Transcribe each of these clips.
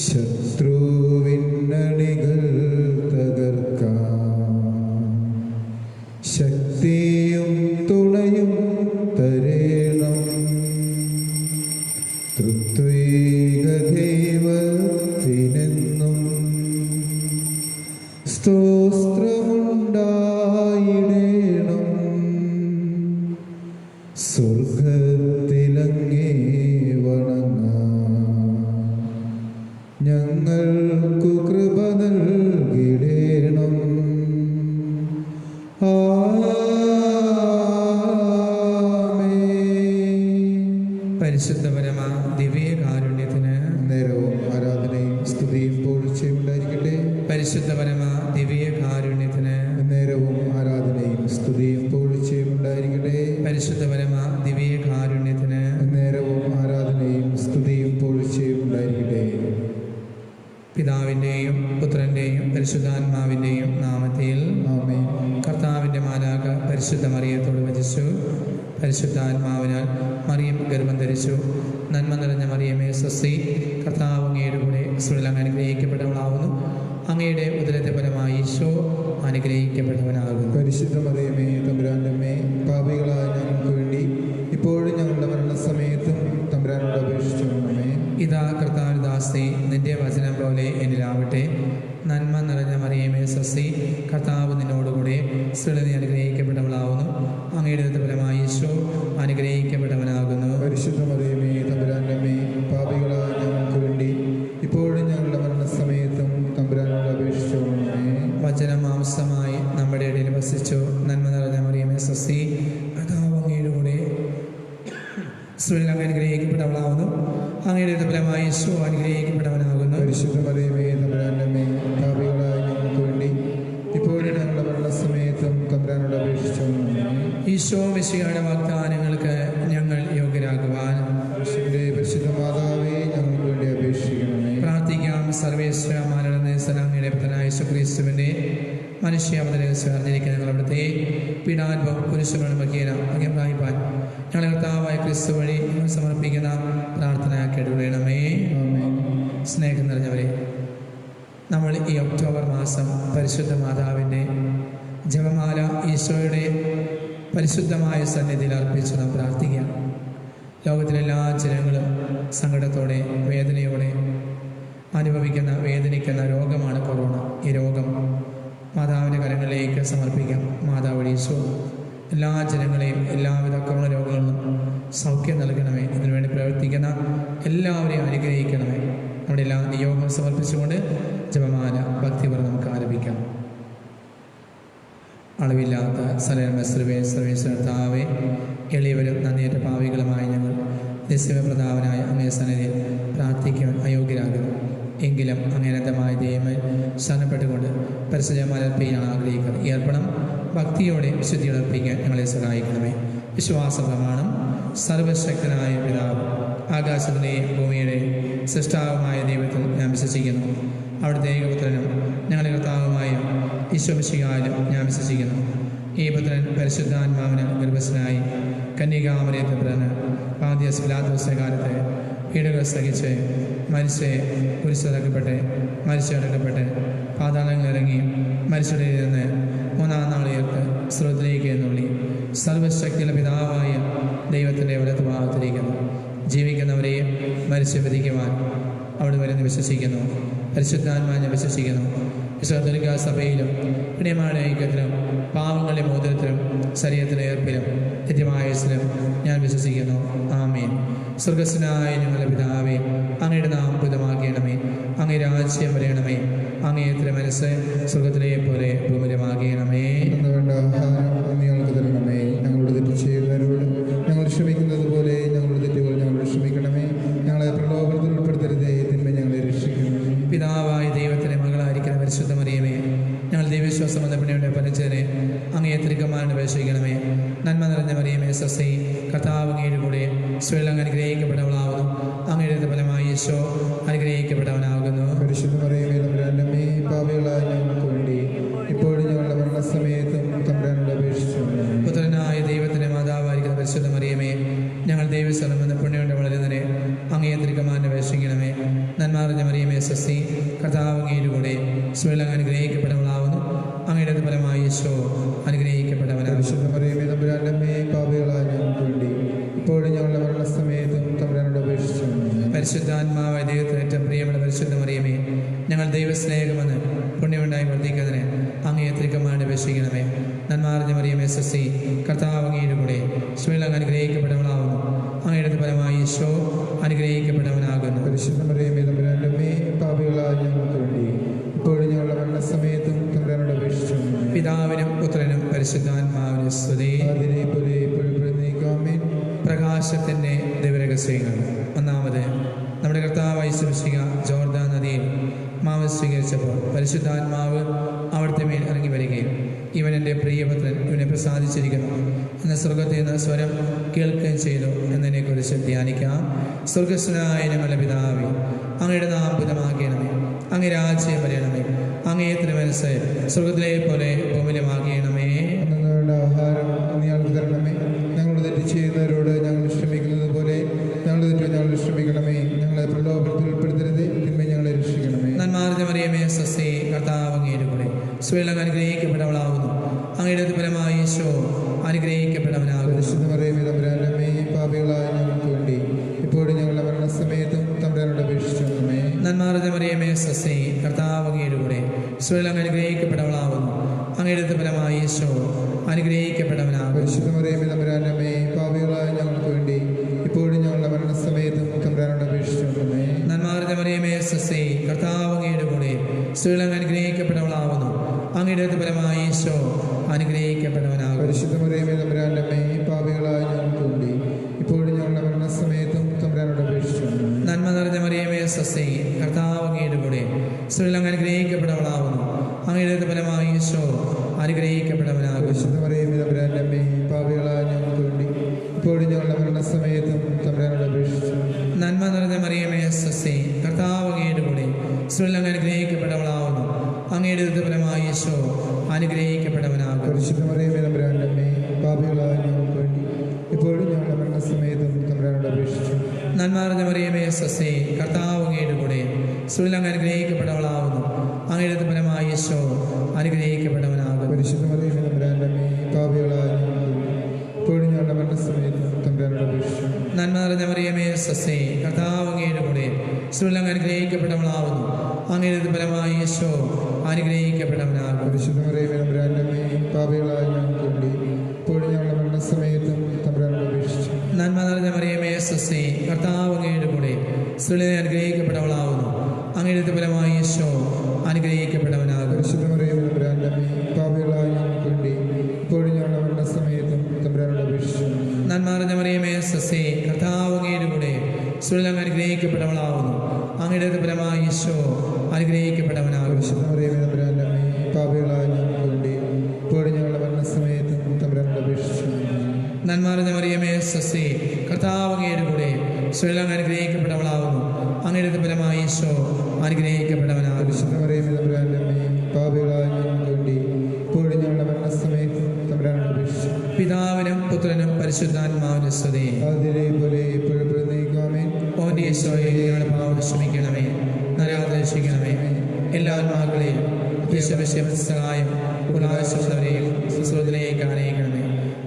ശത്രുവിന്നണികൾ തകർക്കാം ശക്തിയും തുണയും തരേണം. തൃത്വൈക ദൈവത്തിനെന്നും സ്തോത്രമുണ്ടായിടേണം. സ്വർഗത്തിലങ്ങേ വണങ്ങാം ഞങ്ങൾക്കു കൃപ നൽകിടേണം. പരിശുദ്ധ പരമാ ദിവ്യകാരുണ്യത്തിന് നേരവും ആരാധനയും സ്തുതിയും പുകഴ്ചയും ഉണ്ടായിരിക്കട്ടെ. പരിശുദ്ധ പരമാ ദിവ്യകാരുണ്യത്തിന് നേരവും ആരാധനയും സ്തുതിയും പുകഴ്ചയും ഉണ്ടായിരിക്കട്ടെ. പരിശുദ്ധ പരമാ ദിവ്യകാരുണ്യത്തിന് നേരവും ആരാധനയും സ്തുതിയും പുകഴ്ചയും ഉണ്ടായിരിക്കട്ടെ. പിതാവിൻ്റെയും പുത്രൻ്റെയും പരിശുദ്ധാത്മാവിൻ്റെയും നാമത്തിൽ ആമേൻ. കർത്താവിൻ്റെ മാലാഖ പരിശുദ്ധ മറിയത്തോട് വചിച്ചു. പരിശുദ്ധാത്മാവിനാൽ മറിയം ഗർഭം ധരിച്ചു. നന്മ നിറഞ്ഞ മറിയമേ സ്വസ്തി, കർത്താവ് അങ്ങയുടെ കൂടെ സ്ത്രീകൾ അങ്ങ് അനുഗ്രഹിക്കപ്പെട്ടവളാവുന്നു. അങ്ങയുടെ ഉദരത്തെ ഫലമായി ഈശോ അനുഗ്രഹിക്കപ്പെട്ടവനാകുന്നു. പരിശുദ്ധ മറിയമേ തമ്പുരാന്റെ അമ്മേ, പാപികളായ ഞങ്ങൾക്ക് വേണ്ടി ഇപ്പോഴും ഞങ്ങളുടെ മരണസമയത്തും തമ്പുരാനോട് അപേക്ഷിച്ചുകൊള്ളണമേ. ഇതാ കർത്താവിദാസേ, നിന്റെ വചനം പോലെ എന്നിലാവട്ടെ. നന്മ നിറഞ്ഞ മറിയമേ സ്വസ്തി, കർത്താവ് നിന്നോടുകൂടെ സ്ത്രീകൾ നീ അനുഗ്രഹിക്കപ്പെട്ടവളാവുന്നു. അങ്ങയുടെ ഫലമായി ഈശോ അനുഗ്രഹിക്കപ്പെട്ടവനാകുന്നു. പരിശുദ്ധ മറിയമേ തമ്പുരാന്റെ അമ്മേ, പാപികളായ ഞങ്ങൾക്ക് വേണ്ടി ഇപ്പോഴും ഞങ്ങളുടെ മരണസമയത്തും തമ്പുരാനോട് അപേക്ഷിച്ചുകൊള്ളണമേ. വചനം മാംസമായി നമ്മുടെ ഇടയിൽ വസിച്ചു. നന്മ നിറഞ്ഞ മറിയമേ സ്വസ്തി, കർത്താവ് അങ്ങയുടെ കൂടെ സ്ത്രീകൾ അങ്ങ് അനുഗ്രഹിക്കപ്പെട്ടവളാവുന്നു. അങ്ങയുടെ ഫലമായി ഈശോ അനുഗ്രഹിക്കപ്പെട്ടവനാകുന്നു. പരിശുദ്ധ മറിയമേ തമ്പുരാന്റെ അമ്മേ, പാപികളായ ഞങ്ങൾക്ക് വേണ്ടി ഇപ്പോഴും ഞങ്ങളുടെ മരണസമയത്തും തമ്പുരാനോട് അപേക്ഷിച്ചുകൊള്ളണമേ. ഈശോ മിശിഹായുടെ വാഗ്ദാനങ്ങൾക്ക് ഞങ്ങൾ യോഗ്യരാകുവാൻ പരിശുദ്ധ മാതാവേ, ഞങ്ങൾക്ക് വേണ്ടി അപേക്ഷിക്കണമേ. പ്രാർത്ഥിക്കാം. സർവേശ്വര മാനവന്റെ പുത്രനായ യേശുക്രിസ്തുവിന്റെ മനുഷ്യാവതരഹസ്യം അറിഞ്ഞിരിക്കുന്ന ഞങ്ങൾ അവിടുത്തെ പീഡാനുഭവം കുരിശുമരണം മുഖേന അഭിപ്രായിപ്പാൻ ഞങ്ങളെ കർത്താവായ ക്രിസ്തു വഴി ഞങ്ങൾ സമർപ്പിക്കുന്ന പ്രാർത്ഥന കേട്ടുകൊള്ളണമേ. സ്നേഹം നിറഞ്ഞവരെ, നമ്മൾ ഈ ഒക്ടോബർ മാസം പരിശുദ്ധ മാതാവിൻ്റെ ജപമാല ഈശോയുടെ പരിശുദ്ധമായ സന്നിധിയിൽ അർപ്പിച്ച് നാം പ്രാർത്ഥിക്കാം. ലോകത്തിലെല്ലാ ജനങ്ങളും സങ്കടത്തോടെ വേദനയോടെ വേദനിക്കുന്ന രോഗമാണ് കൊറോണ. ഈ രോഗം മാതാവിൻ്റെ കരങ്ങളിലേക്ക് സമർപ്പിക്കാം. മാതാവ് ഈശോ എല്ലാ ജനങ്ങളെയും എല്ലാവിധ കൊറോണ രോഗങ്ങളിൽ നിന്നും സൗഖ്യം നൽകണമേ. ഇതിനുവേണ്ടി പ്രവർത്തിക്കുന്ന എല്ലാവരെയും അനുഗ്രഹിക്കണമേ. നമ്മുടെ എല്ലാ നിയോഗങ്ങൾ സമർപ്പിച്ചുകൊണ്ട് ജപമാല ഭക്തിപൂർവ്വം നമുക്ക് ആരംഭിക്കാം. അളവില്ലാത്ത സർവേശ്വരത്താവേ, എളിയവരും നന്ദിയേറ്റ പാവികളുമായ ഞങ്ങൾ നിസ്യമപ്രതാപനായ അങ്ങേ സന്നിധിയിൽ പ്രാർത്ഥിക്കുവാൻ അയോഗ്യരാകുന്നു. എങ്കിലും അങ്ങേനന്തമായ ദൈവമേ ശരണപ്പെട്ടുകൊണ്ട് പരിശുദ്ധമാലർപ്പിക്കാൻ ആഗ്രഹിക്കുന്നത് ഈ അർപ്പണം ഭക്തിയോടെ വിശുദ്ധിയോടെ അർപ്പിക്കാൻ ഞങ്ങളെ സഹായിക്കണമേ. വിശ്വാസ പ്രമാണം. സർവശക്തനായ പിതാവ്, ആകാശത്തിൻ്റെയും ഭൂമിയുടെയും സൃഷ്ടാവുമായ ദൈവത്തിൽ ഞാൻ വിശ്വസിക്കുന്നു. അവിടുത്തെ ഏകപുത്രനും ഞങ്ങളുടെ കർത്താവുമായ ഈശോ മിശിഹായിലും ഞാൻ വിശ്വസിക്കുന്നു. ഈ പുത്രൻ പരിശുദ്ധാത്മാവിന് ഗർഭസ്ഥനായി കന്യകാമറിയത്തിൽ പിറന്ന് പാന്തിയസ് പിലാത്തോസിന്റെ കാലത്ത് പീഡകൾ സഹിച്ച് മരിച്ചടക്കപ്പെട്ട് പാതാളങ്ങളിറങ്ങി മരിച്ചടയിൽ നിന്ന് മൂന്നാം നാൾ ഉയർത്ത് സ്രോതത്തിലേക്ക് എന്നുള്ളി സർവശക്തിയുള്ള പിതാവായ ദൈവത്തിൻ്റെ വലത്ത് ഭാഗത്തിരിക്കുന്നു. ജീവിക്കുന്നവരെയും മരിച്ചു വിധിക്കുവാൻ അവിടെ വരുന്ന് വിശ്വസിക്കുന്നു. പരിശുദ്ധാത്മാവിനെ വിശ്വസിക്കുന്നു. വിശുദ്ധ സഭയിലും പിണിയമായ ഐക്യത്തിലും പാവങ്ങളുടെ മോചനത്തിലും ശരീരത്തിലെ ഏർപ്പിലും നിത്യമായസിലും ഞാൻ വിശ്വസിക്കുന്നു. ആമേൻ. സ്വർഗസ്വനായ ഞങ്ങളുടെ പിതാവേ, അങ്ങയുടെ നാമം പൂജിതമാകണമേ. അങ്ങേ രാജ്യം വരണമേ. അങ്ങേ തിരുമനസ്സ് സ്വർഗത്തിലെ പോലെ ഭൂമിയിലുമാകണമേ. ഞങ്ങൾക്ക് തരണമേ. ഞങ്ങളുടെ തെറ്റ് ചെയ്യുന്നവരോട് ഞങ്ങൾ ക്ഷമിക്കുന്നത് പോലെ ഞങ്ങളുടെ തെറ്റുകൾ ഞങ്ങളോട് ക്ഷമിക്കണമേ. ഞങ്ങളെ പ്രലോഭനത്തിൽ ഉൾപ്പെടുത്തരുതേ, തിന്മ ഞങ്ങളെ രക്ഷിക്കണമേ. പിതാവായ ദൈവത്തിന്റെ മകളായിരിക്കുന്ന പരിശുദ്ധ മറിയമേ, ഞങ്ങൾ ദൈവവിശ്വാസം എന്ന പിണിയുടെ പരിചയനെ അങ്ങേ തിരുക്കന്മാരുടെ അപേക്ഷിക്കണമേ. നന്മ നിറഞ്ഞ മറിയമേ സ്വസ്തി, കർത്താവ് അങ്ങയുടെ കൂടെ സ്ത്രീകൾ അങ്ങ് അനുഗ്രഹിക്കപ്പെട്ടവളാവുന്നു. അങ്ങയുടെ ഫലമായി ഈശോ അനുഗ്രഹിക്കപ്പെട്ടവനാകുന്നു. പരിശുദ്ധ മറിയമേ തമ്പുരാന്റെ അമ്മേ, പാപികളായ ഞങ്ങൾക്ക് വേണ്ടി ഇപ്പോഴും ഞങ്ങളുടെ മരണസമയത്തും തമ്പുരാനോട് അപേക്ഷിച്ചു. പുത്രനായ ദൈവത്തിന്റെ മാതാവായിരിക്കുന്ന കർത്താവ് അങ്ങയുടെ കൂടെ സ്ത്രീകൾ അങ്ങ് അനുഗ്രഹിക്കപ്പെട്ടവളാവുന്നു. അങ്ങയുടെ ഫലമായി ഈശോ അനുഗ്രഹിക്കപ്പെട്ടവനാണ്. പരിശുദ്ധ മറിയമേ തമ്പുരാന്റെ അമ്മേ, പാപികളായ ഞങ്ങൾക്ക് വേണ്ടി ഇപ്പോഴും ഞങ്ങളുടെ മരണസമയത്തും തമ്പുരാനോട് അപേക്ഷിച്ചുകൊള്ളണമേ. പരിശുദ്ധാത്മാവായ ദൈവത്തിന് ഏറ്റവും പ്രിയമുള്ള പരിശുദ്ധ മറിയമേ, ഞങ്ങൾ ദൈവസ്നേഹമെന്ന് പുണ്യമുണ്ടായി വർദ്ധിക്കുന്നതിന് അങ്ങേ തിരുക്കന്മാരുടെ അപേക്ഷിക്കണമേ. നന്മാർന്ന മറിയമേ സ്വസ്തി, കർത്താവ് അങ്ങയുടെ കൂടെ സ്ത്രീകൾ അങ്ങ് അനുഗ്രഹിക്കപ്പെട്ടവളാവുന്നു. അങ്ങയുടെ ഫലമായി ഈശോ അനുഗ്രഹിക്കപ്പെട്ടവനാകുന്നു. പരിശുദ്ധ മറിയമേ തമ്പുരാന്റെ അമ്മേ, പാപികളായ ഞങ്ങൾക്ക് വേണ്ടി ഇപ്പോഴും ഞങ്ങളുടെ മരണസമയത്തും തമ്പുരാനോട് അപേക്ഷിച്ചുകൊള്ളണമേ. പിതാവിനും പുത്രനും പരിശുദ്ധാത്മാവിനും സ്തുതി. അതിനെ പോലെ ഇപ്പോഴും ആമേൻ. പ്രകാശത്തിൻ്റെ ദൈവരഹസ്യങ്ങൾ. ഒന്നാമത്, നമ്മുടെ കർത്താവായ യേശുമിശിഹ ജോർദാൻ നദിയിൽ മാവ് സ്വീകരിച്ചപ്പോൾ പരിശുദ്ധാത്മാവ് അവിടുത്തെ മേൽ ഇറങ്ങി വരികയും ഇവൻ എൻ്റെ പ്രിയപുത്രൻ, ഇവനെ പ്രസാദിച്ചിരിക്കുന്നു എന്ന സ്വർഗത്തിൽ നിന്ന് സ്വരം കേൾക്കുകയും ചെയ്തു എന്നതിനെക്കുറിച്ച് ധ്യാനിക്കാം. സ്വർഗസ്വനായ ഞങ്ങളുടെ പിതാവേ, അങ്ങയുടെ നാമം പൂജിതമാകണമേ. അങ്ങേ രാജ്യം വരണമേ. അങ്ങേ തിരുമനസ്സ് സ്വർഗത്തിലെ പോലെ ഭൂമിയിലുമാകണമേ. അന്നങ്ങളുടെ ആഹാരം ഇന്ന് ഞങ്ങൾക്ക് തരണമേ. ഞങ്ങളുടെ തെറ്റ് ചെയ്യുന്നവരോട് ഞങ്ങൾ ക്ഷമിക്കുന്നത് പോലെ ഞങ്ങളുടെ തെറ്റ് ഞങ്ങൾ ക്ഷമിക്കണമേ. ഞങ്ങളെ പ്രലോഭനത്തിൽ ഉൾപ്പെടുത്തരുത്, തിന്മ ഞങ്ങളെ രക്ഷിക്കണമേ. നന്മാർന്ന മറിയമേ സ്വസ്തി, കർത്താവ് അങ്ങയുടെ കൂടെ സ്ത്രീകൾ അനുഗ്രഹിക്കപ്പെട്ടവളാവുന്നു. അങ്ങയുടെ ഫലമായി ഈശോ അനുഗ്രഹിക്കപ്പെട്ടവനാകുന്നു. പരിശുദ്ധ മറിയമേ തമ്പുരാന്റെ അമ്മേ, പാപികളായ ഞങ്ങൾക്ക് വേണ്ടി ഇപ്പോഴും ഞങ്ങളുടെ മരണസമയത്തും തമ്പുരാനോട് അപേക്ഷിച്ചുകൊള്ളണമേ. നന്മാർന്ന മറിയമേ സ്വസ്തി, കർത്താവ് അങ്ങയുടെ കൂടെ സ്ത്രീകൾ അനുഗ്രഹിക്കപ്പെട്ടവളാവുന്നു. അങ്ങയുടെ ഫലമായി ഈശോ അനുഗ്രഹിക്കപ്പെട്ടവനാകുന്നു. പരിശുദ്ധ മറിയമേ തമ്പുരാന്റെ അമ്മേ, പാപികളായ ഞങ്ങൾക്ക് വേണ്ടി ഇപ്പോഴും ഞങ്ങളുടെ മരണസമയത്തും തമ്പുരാനോട് അപേക്ഷിച്ചുകൊള്ളണമേ. നന്മാർന്ന മറിയമേ സ്വസ്തി, കർത്താവ് അങ്ങയുടെ കൂടെ സ്ത്രീകൾ അനുഗ്രഹിക്കപ്പെട്ടവളാവുന്നു. അങ്ങയുടെ ഫലമായി ഈശോ അനുഗ്രഹിക്കപ്പെട്ടവനാകുന്നു. പരിശുദ്ധ മറിയമേ തമ്പുരാന്റെ അമ്മേ, പാപികളായ ഞങ്ങൾക്ക് വേണ്ടി ഇപ്പോഴും ഞങ്ങളുടെ മരണസമയത്തും തമ്പുരാനോട് അപേക്ഷിച്ചുകൊള്ളണമേ. നന്മ നിറഞ്ഞ മറിയമേ സ്വസ്തി, കർത്താവ് അങ്ങയുടെ കൂടെ സ്ത്രീകൾ അനുഗ്രഹിക്കപ്പെട്ടവളാവുന്നു. അങ്ങയുടെ ഫലമായി ഈശോ അനുഗ്രഹിക്കപ്പെട്ടവനാകുന്നു. പരിശുദ്ധ മറിയമേ തമ്പുരാന്റെ അമ്മേ, പാപികളായ ഞങ്ങൾക്ക് വേണ്ടി ഇപ്പോഴും ഞങ്ങളുടെ മരണസമയത്തും തമ്പുരാനോട് അപേക്ഷിച്ചുകൊള്ളണമേ. നന്മ നിറഞ്ഞ മറിയമേ സ്വസ്തി, കർത്താവ് അങ്ങയുടെ കൂടെ സ്ത്രീകൾ അനുഗ്രഹിക്കപ്പെട്ടവളാവുന്നു. അങ്ങയുടെ ഫലമായി ഈശോ അനുഗ്രഹിക്കപ്പെട്ടവനാകുന്നു. പരിശുദ്ധ മറിയമേ തമ്പുരാന്റെ അമ്മേ, പാപികളായ ഞങ്ങൾക്ക് വേണ്ടി ഇപ്പോഴും ഞങ്ങളുടെ മരണസമയത്തും തമ്പുരാനോട് അപേക്ഷിച്ചുകൊള്ളണമേ. നന്മ നിറഞ്ഞ മറിയമേ സ്വസ്തി, കർത്താവ് അങ്ങയുടെ കൂടെ സ്ത്രീകൾ അനുഗ്രഹിക്കപ്പെട്ടവളാവുന്നു. അങ്ങയുടെ ഫലമായി ഈശോ അനുഗ്രഹിക്കപ്പെട്ടവനാകുന്നു. പരിശുദ്ധ മറിയമേ തമ്പുരാന്റെ അമ്മേ, പാപികളായ ഞങ്ങൾക്ക് വേണ്ടി ഇപ്പോഴും ഞങ്ങളുടെ മരണസമയത്തും തമ്പുരാനോട് അപേക്ഷിച്ചുകൊള്ളണമേ. നന്മ നിറഞ്ഞ മറിയമേ സ്വസ്തി, കർത്താവ് അങ്ങയുടെ കൂടെ സ്ത്രീകൾ അനുഗ്രഹിക്കപ്പെട്ടവളാവുന്നു. അങ്ങയുടെ ഫലമായി ഈശോ അനുഗ്രഹിക്കപ്പെട്ടവനാകുന്നു. പരിശുദ്ധ മറിയമേ തമ്പുരാന്റെ അമ്മേ, പാപികളായ ഞങ്ങൾക്ക് വേണ്ടി ഇപ്പോഴും ഞങ്ങളുടെ മരണസമയത്തും തമ്പുരാനോട് അപേക്ഷിച്ചുകൊള്ളണമേ. നന്മ നിറഞ്ഞ മറിയമേ സ്വസ്തി, കർത്താവ് അങ്ങയുടെ കൂടെ സ്ത്രീകൾ അനുഗ്രഹിക്കപ്പെട്ടവളാവുന്നു. അങ്ങയുടെ ഫലമായി ഈശോ അനുഗ്രഹിക്കപ്പെട്ടവനാകുന്നു. പരിശുദ്ധ മറിയമേ തമ്പുരാന്റെ അമ്മേ, പാപികളായ ഞങ്ങൾക്ക് വേണ്ടി ഇപ്പോഴും ഞങ്ങളുടെ മരണസമയത്തും തമ്പുരാനോട് അപേക്ഷിച്ചുകൊള്ളണമേ. നന്മ നിറഞ്ഞ മറിയമേ സ്വസ്തി, കർത്താവ് അങ്ങയുടെ കൂടെ സ്ത്രീകൾ അനുഗ്രഹിക്കപ്പെട്ടവളാവുന്നു. അങ്ങയുടെ ഫലമായി ഈശോ അനുഗ്രഹിക്കപ്പെട്ടവനാകുന്നു. പരിശുദ്ധ മറിയമേ തമ്പുരാന്റെ അമ്മേ, പാപികളായ ഞങ്ങൾക്ക് വേണ്ടി ഇപ്പോഴും ഞങ്ങളുടെ മരണസമയത്തും തമ്പുരാനോട് അപേക്ഷിച്ചുകൊള്ളണമേ. നന്മ നിറഞ്ഞ മറിയമേ സ്വസ്തി, കർത്താവ് അങ്ങയുടെ കൂടെ സ്ത്രീകൾ അനുഗ്രഹിക്കപ്പെട്ടവളാവുന്നു. അങ്ങയുടെ ഫലമായി ഈശോ അനുഗ്രഹിക്കപ്പെട്ടവനാകുന്നു. പരിശുദ്ധ മറിയമേ തമ്പുരാന്റെ അമ്മേ, പാപികളായ ഞങ്ങൾക്ക് വേണ്ടി ഇപ്പോഴും ഞങ്ങളുടെ മരണസമയത്തും തമ്പുരാനോട് അപേക്ഷിച്ചുകൊള്ളണമേ. പിതാവിനും പുത്രനും പരിശുദ്ധാത്മാവിനും സ്തുതി. അതിലെ പോലെ ഇപ്പോഴും ആമേൻ. ഓന്റെ ഈശോയെ, ഞങ്ങളുടെ പാപം ക്ഷമിക്കണമേ, നരകത്തെ രക്ഷിക്കണമേ. എല്ലാ ആത്മാക്കളെയും ഈശോയുടെ സഹായം ഉല്ലാസവരെയും സുഹൃത്തിലേക്ക് ആനയിക്കണമേ.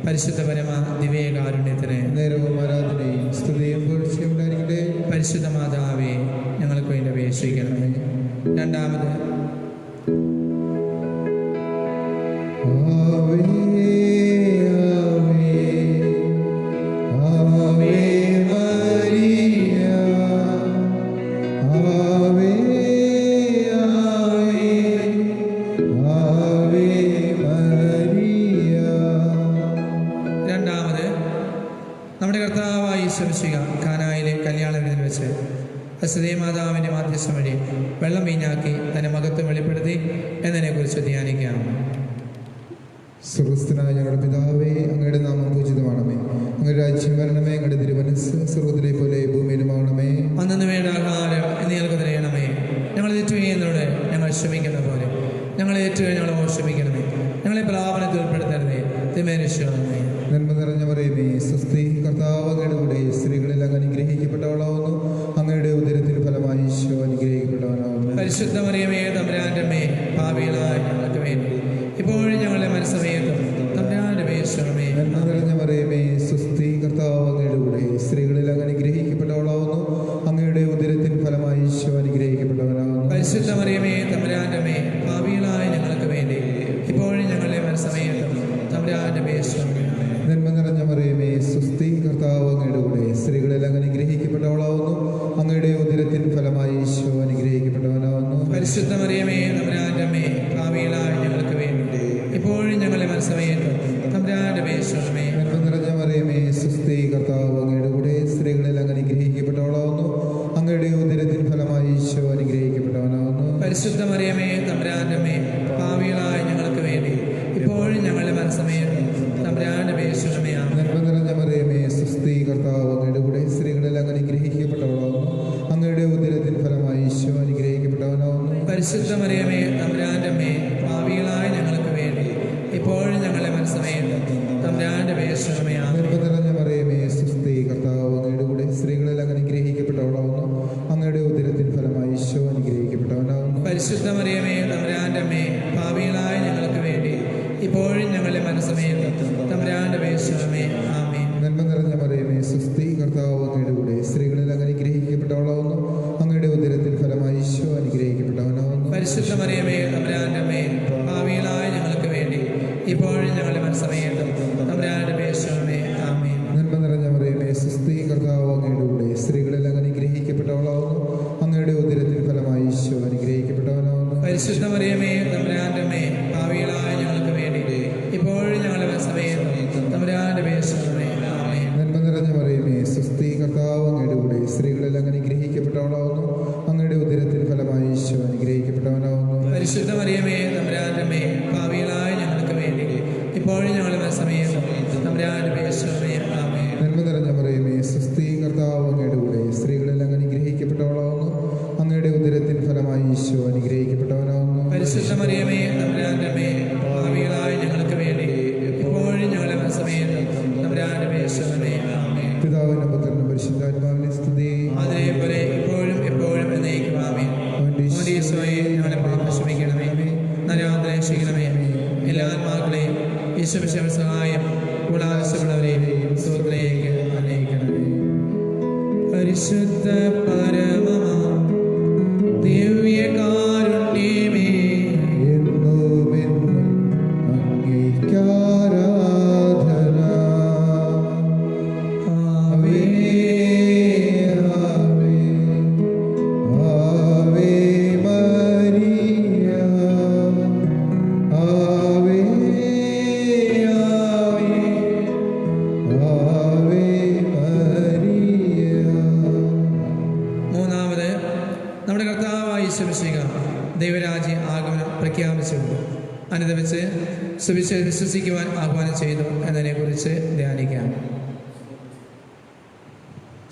പരിശുദ്ധ പരമ ദിവ്യകാരുണ്യത്തിന് നേരവും ആരാധനയും സ്തുതിയും പുകഴ്ചയും ഉണ്ടായിരിക്കട്ടെ. പരിശുദ്ധ മാതാവേ, ഞങ്ങൾക്ക് വേണ്ടി അപേക്ഷിക്കണമേ. രണ്ടാമത്, ആവേ ആവേ ആവേ മരിയ, ആവേ ആവേ ആവേ മരിയ. രണ്ടാമത്, നമ്മുടെ കർത്താവായ ഈശോമിശിഹ കാനായിലെ കല്യാണ വിരുന്നിൽ വെച്ച് അസദേ മാതാവിൻ്റെ മാധ്യസ്ഥം വഴി വെള്ളം വീഞ്ഞാക്കി തന്റെ മഹത്വം വെളിപ്പെടുത്തി എന്നതിനെക്കുറിച്ച് ധ്യാനിക്കാം. സ്വർഗസ്ഥനായ ഞങ്ങളുടെ പിതാവേ, അങ്ങയുടെ നാമം പൂജിതമാണമേ. അങ്ങയുടെ രാജ്യം വരണമേ. അങ്ങയുടെ തിരുമനസ്സ് സ്വർഗത്തിലെ പോലെ ഭൂമിയിലുമാണമേ. അന്നു വേണ്ട ആഹാരം എന്ന് ഞങ്ങൾക്ക് തരയണമേ. ഞങ്ങൾ തെറ്റു ചെയ്യുന്നതോട് ഞങ്ങൾ ക്ഷമിക്കുന്ന പോലെ ഞങ്ങളെ ഏറ്റവും ഞങ്ങൾ ക്ഷമിക്കണമേ. ഞങ്ങളെ പ്രലാപനത്തിൽ ഉൾപ്പെടുത്തരുതേ, തിന്മേനിശ്വരമേ. നന്മ നിറഞ്ഞ മറിയമേ സ്വസ്തി, കർത്താവ് അങ്ങയുടെ കൂടെ സ്ത്രീകളിൽ അങ്ങ് അനുഗ്രഹിക്കപ്പെട്ടവളാവുന്നു. അങ്ങയുടെ ഉദരത്തിന് ഫലമായി ഈശോ അനുഗ്രഹിക്കപ്പെട്ടവനാവുന്നു. പരിശുദ്ധ മറിയമേ തമ്പുരാന്റെ അമ്മേ, പാപികളായ ഞങ്ങൾക്ക് വേണ്ടി ഇപ്പോഴും ഞങ്ങളുടെ മനസ്സമയത്തും തമ്പുരാന്റെ പേശണമേ. നന്മ നിറഞ്ഞ മറിയമേ സുസ്ഥി, കർത്താവ് അങ്ങയുടെ കൂടെ സ്ത്രീകളിൽ അങ്ങ് അനുഗ്രഹിക്കപ്പെട്ടവളാവുന്നു. അങ്ങയുടെ ഉദരത്തിൻ ഫലമായി ഈശോ അനുഗ്രഹിക്കപ്പെട്ടവനാവുന്നു. പരിശുദ്ധ മറിയമേ തമ്പുരാന്റെ അമ്മേ, പാപികളായ ഞങ്ങൾക്ക് വേണ്ടി ഇപ്പോഴും ഞങ്ങളുടെ മനസ്സമയത്തും തമ്പുരാന്റെ പേശണമേ. നന്മ നിറഞ്ഞ മറിയമേ സുസ്ഥി, കർത്താവ് അങ്ങയുടെ കൂടെ സ്ത്രീകളിൽ അങ്ങ് അനുഗ്രഹിക്കപ്പെട്ടവളാവുന്നു. അങ്ങയുടെ ഉദരത്തിൻ ഫലമായി ഈശോ അനുഗ്രഹിക്കപ്പെട്ടവനാവുന്നു. പരിശുദ്ധ മറിയമേ തമ്പുരാന്റെ അമ്മേ, പാപികളായ ഞങ്ങൾക്ക് വേണ്ടി ഇപ്പോഴും ഞങ്ങളുടെ മനസ്സമയത്തും തമ്പുരാന്റെ പേശണമേ. നന്മ നിറഞ്ഞ മറിയമേ സുസ്ഥി, കർത്താവ് അങ്ങയുടെ കൂടെ സ്ത്രീകളിൽ അങ്ങ് അനുഗ്രഹിക്കപ്പെട്ടവളാവുന്നു. അങ്ങയുടെ ഉദരത്തിൻ ഫലമായി ഈശോ അനുഗ്രഹിക്കപ്പെട്ടവനാവുന്നു. പരിശുദ്ധ മറിയമേ തമ്പുരാന്റെ അമ്മേ, പാപികളായ ഞങ്ങൾക്ക് വേണ്ടി ഇപ്പോഴും ഞങ്ങളുടെ മനസ്സമയത്തും തമ്പുരാന്റെ പേശണമേ. നന്മ നിറഞ്ഞ മറിയമേ സുസ്ഥി, കർത്താവ് അങ്ങയുടെ കൂടെ സ്ത്രീകളിൽ അങ്ങ് അനുഗ്രഹിക്കപ്പെട്ടവളാവുന്നു. അങ്ങയുടെ ഉദരത്തിൻ ഫലമായി ഈശോ അനുഗ്രഹിക്കപ്പെട്ടവനാവുന്നു. പരിശുദ്ധ മറിയമേ തമ്പുരാന്റെ അമ്മേ, പാപികളായ ഞങ്ങൾക്ക് വേണ്ടി ഇപ്പോഴും ഞങ്ങളുടെ മനസ്സമയത്തും തമ്പുരാന്റെ പേശണമേ. നന്മ നിറഞ്ഞ മറിയമേ സുസ്ഥി, കർത്താവ് അങ്ങയുടെ കൂടെ സ്ത്രീകളിൽ അങ്ങ് അനുഗ്രഹിക്കപ്പെട്ടവളാവുന്നു. അങ്ങയുടെ ഉദരത്തിൻ ഫലമായി ഈശോ അനുഗ്രഹിക്കപ്പെട്ടവനാവുന്നു. പരിശുദ്ധ മറിയമേ തമ്പുരാന്റെ അമ്മേ, പാപികളായ ഞങ്ങൾക്ക് വേണ്ടി ഇപ്പോഴും ഞങ്ങളുടെ മനസ്സമയത്തും തമ്പുരാന്റെ പേശണമേ. ആമേൻ. നന്മ നിറഞ്ഞ മറിയമേ സുസ്ഥി, കർത്താവ് അങ്ങയുടെ കൂടെ സ്ത്രീകളിൽ അങ്ങ് അനുഗ്രഹിക്കപ്പെട്ടവളാവുന്നു. അങ്ങയുടെ ഉദരത്തിൻ ഫലമായി ഈശോ അനുഗ്രഹിക്കപ്പെട്ടവനാവുന്നു. പരിശുദ്ധ മറിയമേ തമ്പുരാന്റെ അമ്മേ, പാപികളായ ഞങ്ങൾക്ക് വേണ്ടി ഇപ്പോഴും ഞങ്ങളുടെ മനസ്സമയത്തും തമ്പുരാന്റെ പേശണമേ. ആമേൻ. നന്മ നിറഞ്ഞ മറിയമേ സുസ്ഥി, കർത്താവ് അങ്ങയുടെ കൂടെ സ്ത്രീകളിൽ അങ്ങ് അനുഗ്രഹിക്കപ്പെട്ടവളാവുന്നു. അങ്ങയുടെ ഉദരത്തിൻ ഫലമായി ഈശോ അനുഗ്രഹിക്കപ്പെട്ടവനാവുന്നു. പരിശുദ്ധ മറിയമേ തമ്പുരാന്റെ അമ്മേ, പാപികളായ ഞങ്ങൾക്ക് വേണ്ടി ഇപ്പോഴും ഞങ്ങളുടെ മനസ്സമയത്തും തമ്പുരാന്റെ പേശണമേ. ആമേൻ. നന്മ നിറഞ്ഞ മറിയമേ സുസ്ഥി, കർത്താവ് അങ്ങയുടെ കൂടെ സ്ത്രീകളിൽ അങ്ങ് അനുഗ്രഹിക്കപ്പെട്ടവളാവുന്നു. അങ്ങയുടെ ഉദരത്തിൻ ഫലമായി ഈശോ അനുഗ്രഹിക്കപ്പെട്ടവനാവുന്നു. പരിശുദ്ധ മറിയമേ തമ്പുരാന്റെ അമ്മേ, പാപികളായ ഞങ്ങൾക്ക് വേണ്ടി ഇപ്പോഴും ഞങ്ങളുടെ മനസ്സമയത്തും തമ്പുരാന്റെ പേശണമേ. ആമേൻ. നന്മ നിറഞ്ഞ മറിയമേ സുസ്ഥി, കർത്താവ് അങ്ങയുടെ കൂടെ സ്ത്രീകളിൽ അങ്ങ് അനുഗ്രഹിക്കപ്പെട്ടവളാവുന്നു. അങ്ങയുടെ ഉദരത്തിൻ ഫലമായി ഈശോ അനുഗ്രഹിക്കപ്പെട്ടവനാവുന്നു. പരിശുദ്ധ മറിയമേ തമ്പുരാന്റെ അമ്മേ, പാപികളായ ഞങ്ങൾക്ക് വേണ്ടി ഇപ്പോഴും ഞങ്ങളുടെ മനസ്സമയത്തും തമ്പുരാന്റെ പേശണമേ. ആമേൻ. പിതാവിനും പുത്രനും പരിശുദ്ധാത്മാവിനെ സ്തുതി. അതേപോലെ ഇപ്പോഴും എപ്പോഴും എന്നേക്കും. ആമേൻ. ഈശോയെ ഞങ്ങളെ പാപം ക്ഷമിക്കണമേ, നരാന്തരം രക്ഷിക്കണമേ. എല്ലാ ആത്മാക്കളെയും ഈശോയുടെ സഹായം കൂടാവശ്യമുള്ളവരെയും സുഹൃത്തിലേക്ക് അനയിക്കണമേ. പരിശുദ്ധ പരമമാ ദിവ്യകാരുണ്യമേ, എന്നുമെന്നും അങ്ങേയ്ക്കാരാധന. ആവേ ആവേ ആവേ മരിയ, ആവേ ആവേ മരിയ. മൂന്നാമത് നമ്മുടെ കർത്താവായ ഈശോമിശിഹാ ദൈവരാജ്യ ആഗമനം പ്രഖ്യാപിച്ചുകൊണ്ട് അനുദപിച്ച് സുവിശേഷം വിശ്വസിക്കുവാൻ ആഹ്വാനം ചെയ്തു എന്നതിനെക്കുറിച്ച് ധ്യാനിക്കാം.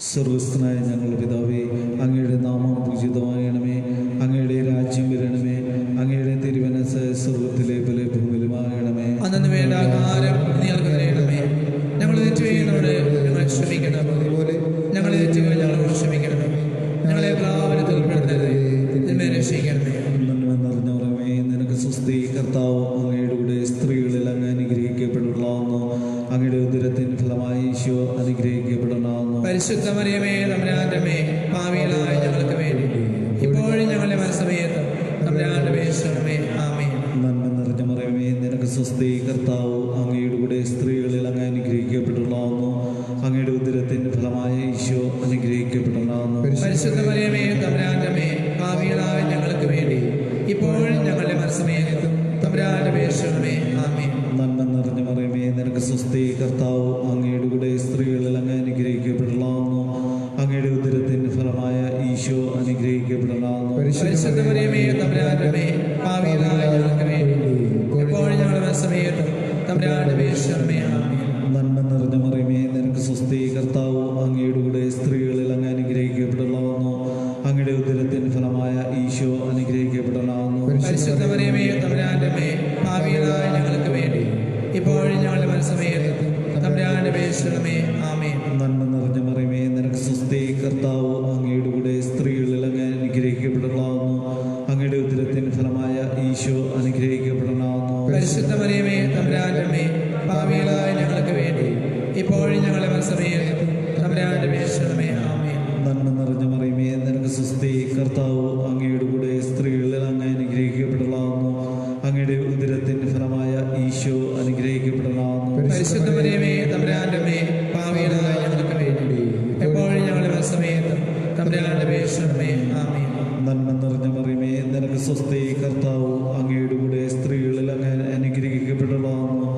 സ്വർഗസ്ഥനായ ഞങ്ങളുടെ പിതാവേ, അങ്ങയുടെ നാമം പൂജിതമാകണമേ. അങ്ങയുടെ രാജ്യം വരണമേ. അങ്ങയുടെ തിരുമനസ്സ് സ്വർഗത്തിലെ പോലെ ഭൂമിയിലുമാകണമേ. അന്നു വേണ്ട ആഹാരം ഞങ്ങൾക്ക് തരണമേ. ഞങ്ങൾ തെറ്റ് ചെയ്യുന്നവരോട് ഞങ്ങൾ ക്ഷമിക്കണം അതുപോലെ ഞങ്ങളെ തെറ്റുകൾ ഞങ്ങളോട് ക്ഷമിക്കണമേ. ഞങ്ങളെ പ്രലോഭനത്തിൽ ഉൾപ്പെടുത്തരുതേ, തിന്മയെ രക്ഷിക്കണമേ. നന്മ നിറഞ്ഞവരമേ, നിനക്ക് സ്വസ്തി. കർത്താവ് അങ്ങയുടെ കൂടെ സ്ത്രീകളിൽ അങ്ങ് അനുഗ്രഹിക്കപ്പെടണമാകുന്നു. അങ്ങയുടെ ഉദരത്തിൻ ഫലമായി ഈശോ അനുഗ്രഹിക്കപ്പെടണമാകുന്നു. പരിശുദ്ധ മറിയമേ തമ്പുരാന്റെ അമ്മേ, പാപികളായ ഞങ്ങൾക്ക് വേണ്ടി ഇപ്പോഴും ഞങ്ങളുടെ മനസ്സമയത്തും തമ്പുരാന്റെ പേശണമേ. ആമേൻ. നന്മ നിറഞ്ഞ മറിയമേ, നിനക്ക് സ്വസ്തി. കർത്താവ് അങ്ങയുടെ കൂടെ സ്ത്രീകളിൽ അങ്ങ് അനുഗ്രഹിക്കപ്പെടണമാകുന്നു. അങ്ങയുടെ ഉദരത്തിൻ ഫലമായ ഈശോ അനുഗ്രഹിക്കപ്പെടണമാകുന്നു. പരിശുദ്ധ മറിയമേ തമ്പുരാന്റെ അമ്മേ, പാപികളായ ഞങ്ങൾക്ക് വേണ്ടി ഇപ്പോഴും ഞങ്ങളുടെ മനസ്സമയത്തും തമ്പുരാന്റെ പേശണമേ. ആമേൻ. നന്മ നിറഞ്ഞ മറിയമേ, നിനക്ക് സ്വസ്തി. കർത്താവ് അങ്ങയുടെ കൂടെ സ്ത്രീകളിൽ അങ്ങ് അനുഗ്രഹിക്കപ്പെടണമാകുന്നു. അങ്ങയുടെ ഉദരത്തിൻ ഫലമായ ഈശോ അനുഗ്രഹിക്കപ്പെടണമാകുന്നു. പരിശുദ്ധ മറിയമേ തമ്പുരാന്റെ അമ്മേ, പാപികളായ ഞങ്ങൾക്ക് വേണ്ടി ഇപ്പോഴും ഞങ്ങളുടെ മനസ്സമയത്തും തമ്പുരാന്റെ പേശണമേ. ആമേൻ. നന്മ നിറഞ്ഞ മറിയമേ, നിനക്ക് സ്വസ്തി. കർത്താവ് അങ്ങയുടെ കൂടെ സ്ത്രീകളിൽ അങ്ങ് അനുഗ്രഹിക്കപ്പെടണമാകുന്നു. അങ്ങയുടെ ഉദരത്തിൻ ഫലമായ ഈശോ അനുഗ്രഹിക്കപ്പെടണമാകുന്നു. പരിശുദ്ധ മറിയമേ തമ്പുരാന്റെ അമ്മേ, പാപികളായ ഞങ്ങൾക്ക് വേണ്ടി ഇപ്പോഴും ഞങ്ങളുടെ മനസ്സമയത്തും തമ്പുരാന്റെ പേശണമേ. ആമേൻ. നന്മ നിറഞ്ഞ മറിയമേ, നിനക്ക് സ്വസ്തി. കർത്താവ് അങ്ങയുടെ കൂടെ സ്ത്രീകളിൽ അങ്ങ് അനുഗ്രഹിക്കപ്പെടണമാകുന്നു. മറിയമേ തമ്പുരാന്റെ അമ്മേ പാപികളായ ഞങ്ങൾക്ക് വേണ്ടി ഇപ്പോഴും ഞങ്ങളുടെ മത്സമയത്തും തമ്പുരാന്റെ അപേക്ഷിക്കണമേ. ആമേൻ. നന്മ നിറഞ്ഞ മറിയമേ നിനക്ക് സ്വസ്തി, കർത്താവ് അങ്ങയുടെ കൂടെ സ്ത്രീകളിൽ അങ്ങ് അനുഗ്രഹിക്കപ്പെടലാവുന്നു. അങ്ങയുടെ ഉദരത്തിൻ്റെ ഫലമായ ഈശോ അനുഗ്രഹിക്കപ്പെടലാവുന്നു. പരിശുദ്ധ മറിയമേ തമ്പുരാന്റെ അമ്മേ പാപികളായ ഞങ്ങൾക്ക് വേണ്ടി എപ്പോഴും ഞങ്ങളുടെ മത്സമയത്തും തമ്പുരാന്റെ അപേക്ഷിക്കണമേ. ആമേൻ. നന്മ നിറഞ്ഞ മറിയമേ നിനക്ക് സ്വസ്തി, കർത്താവ് അങ്ങയുടെ കൂടെ സ്ത്രീകളിൽ അങ്ങ് അനുഗ്രഹിക്കപ്പെടലാവുന്നു.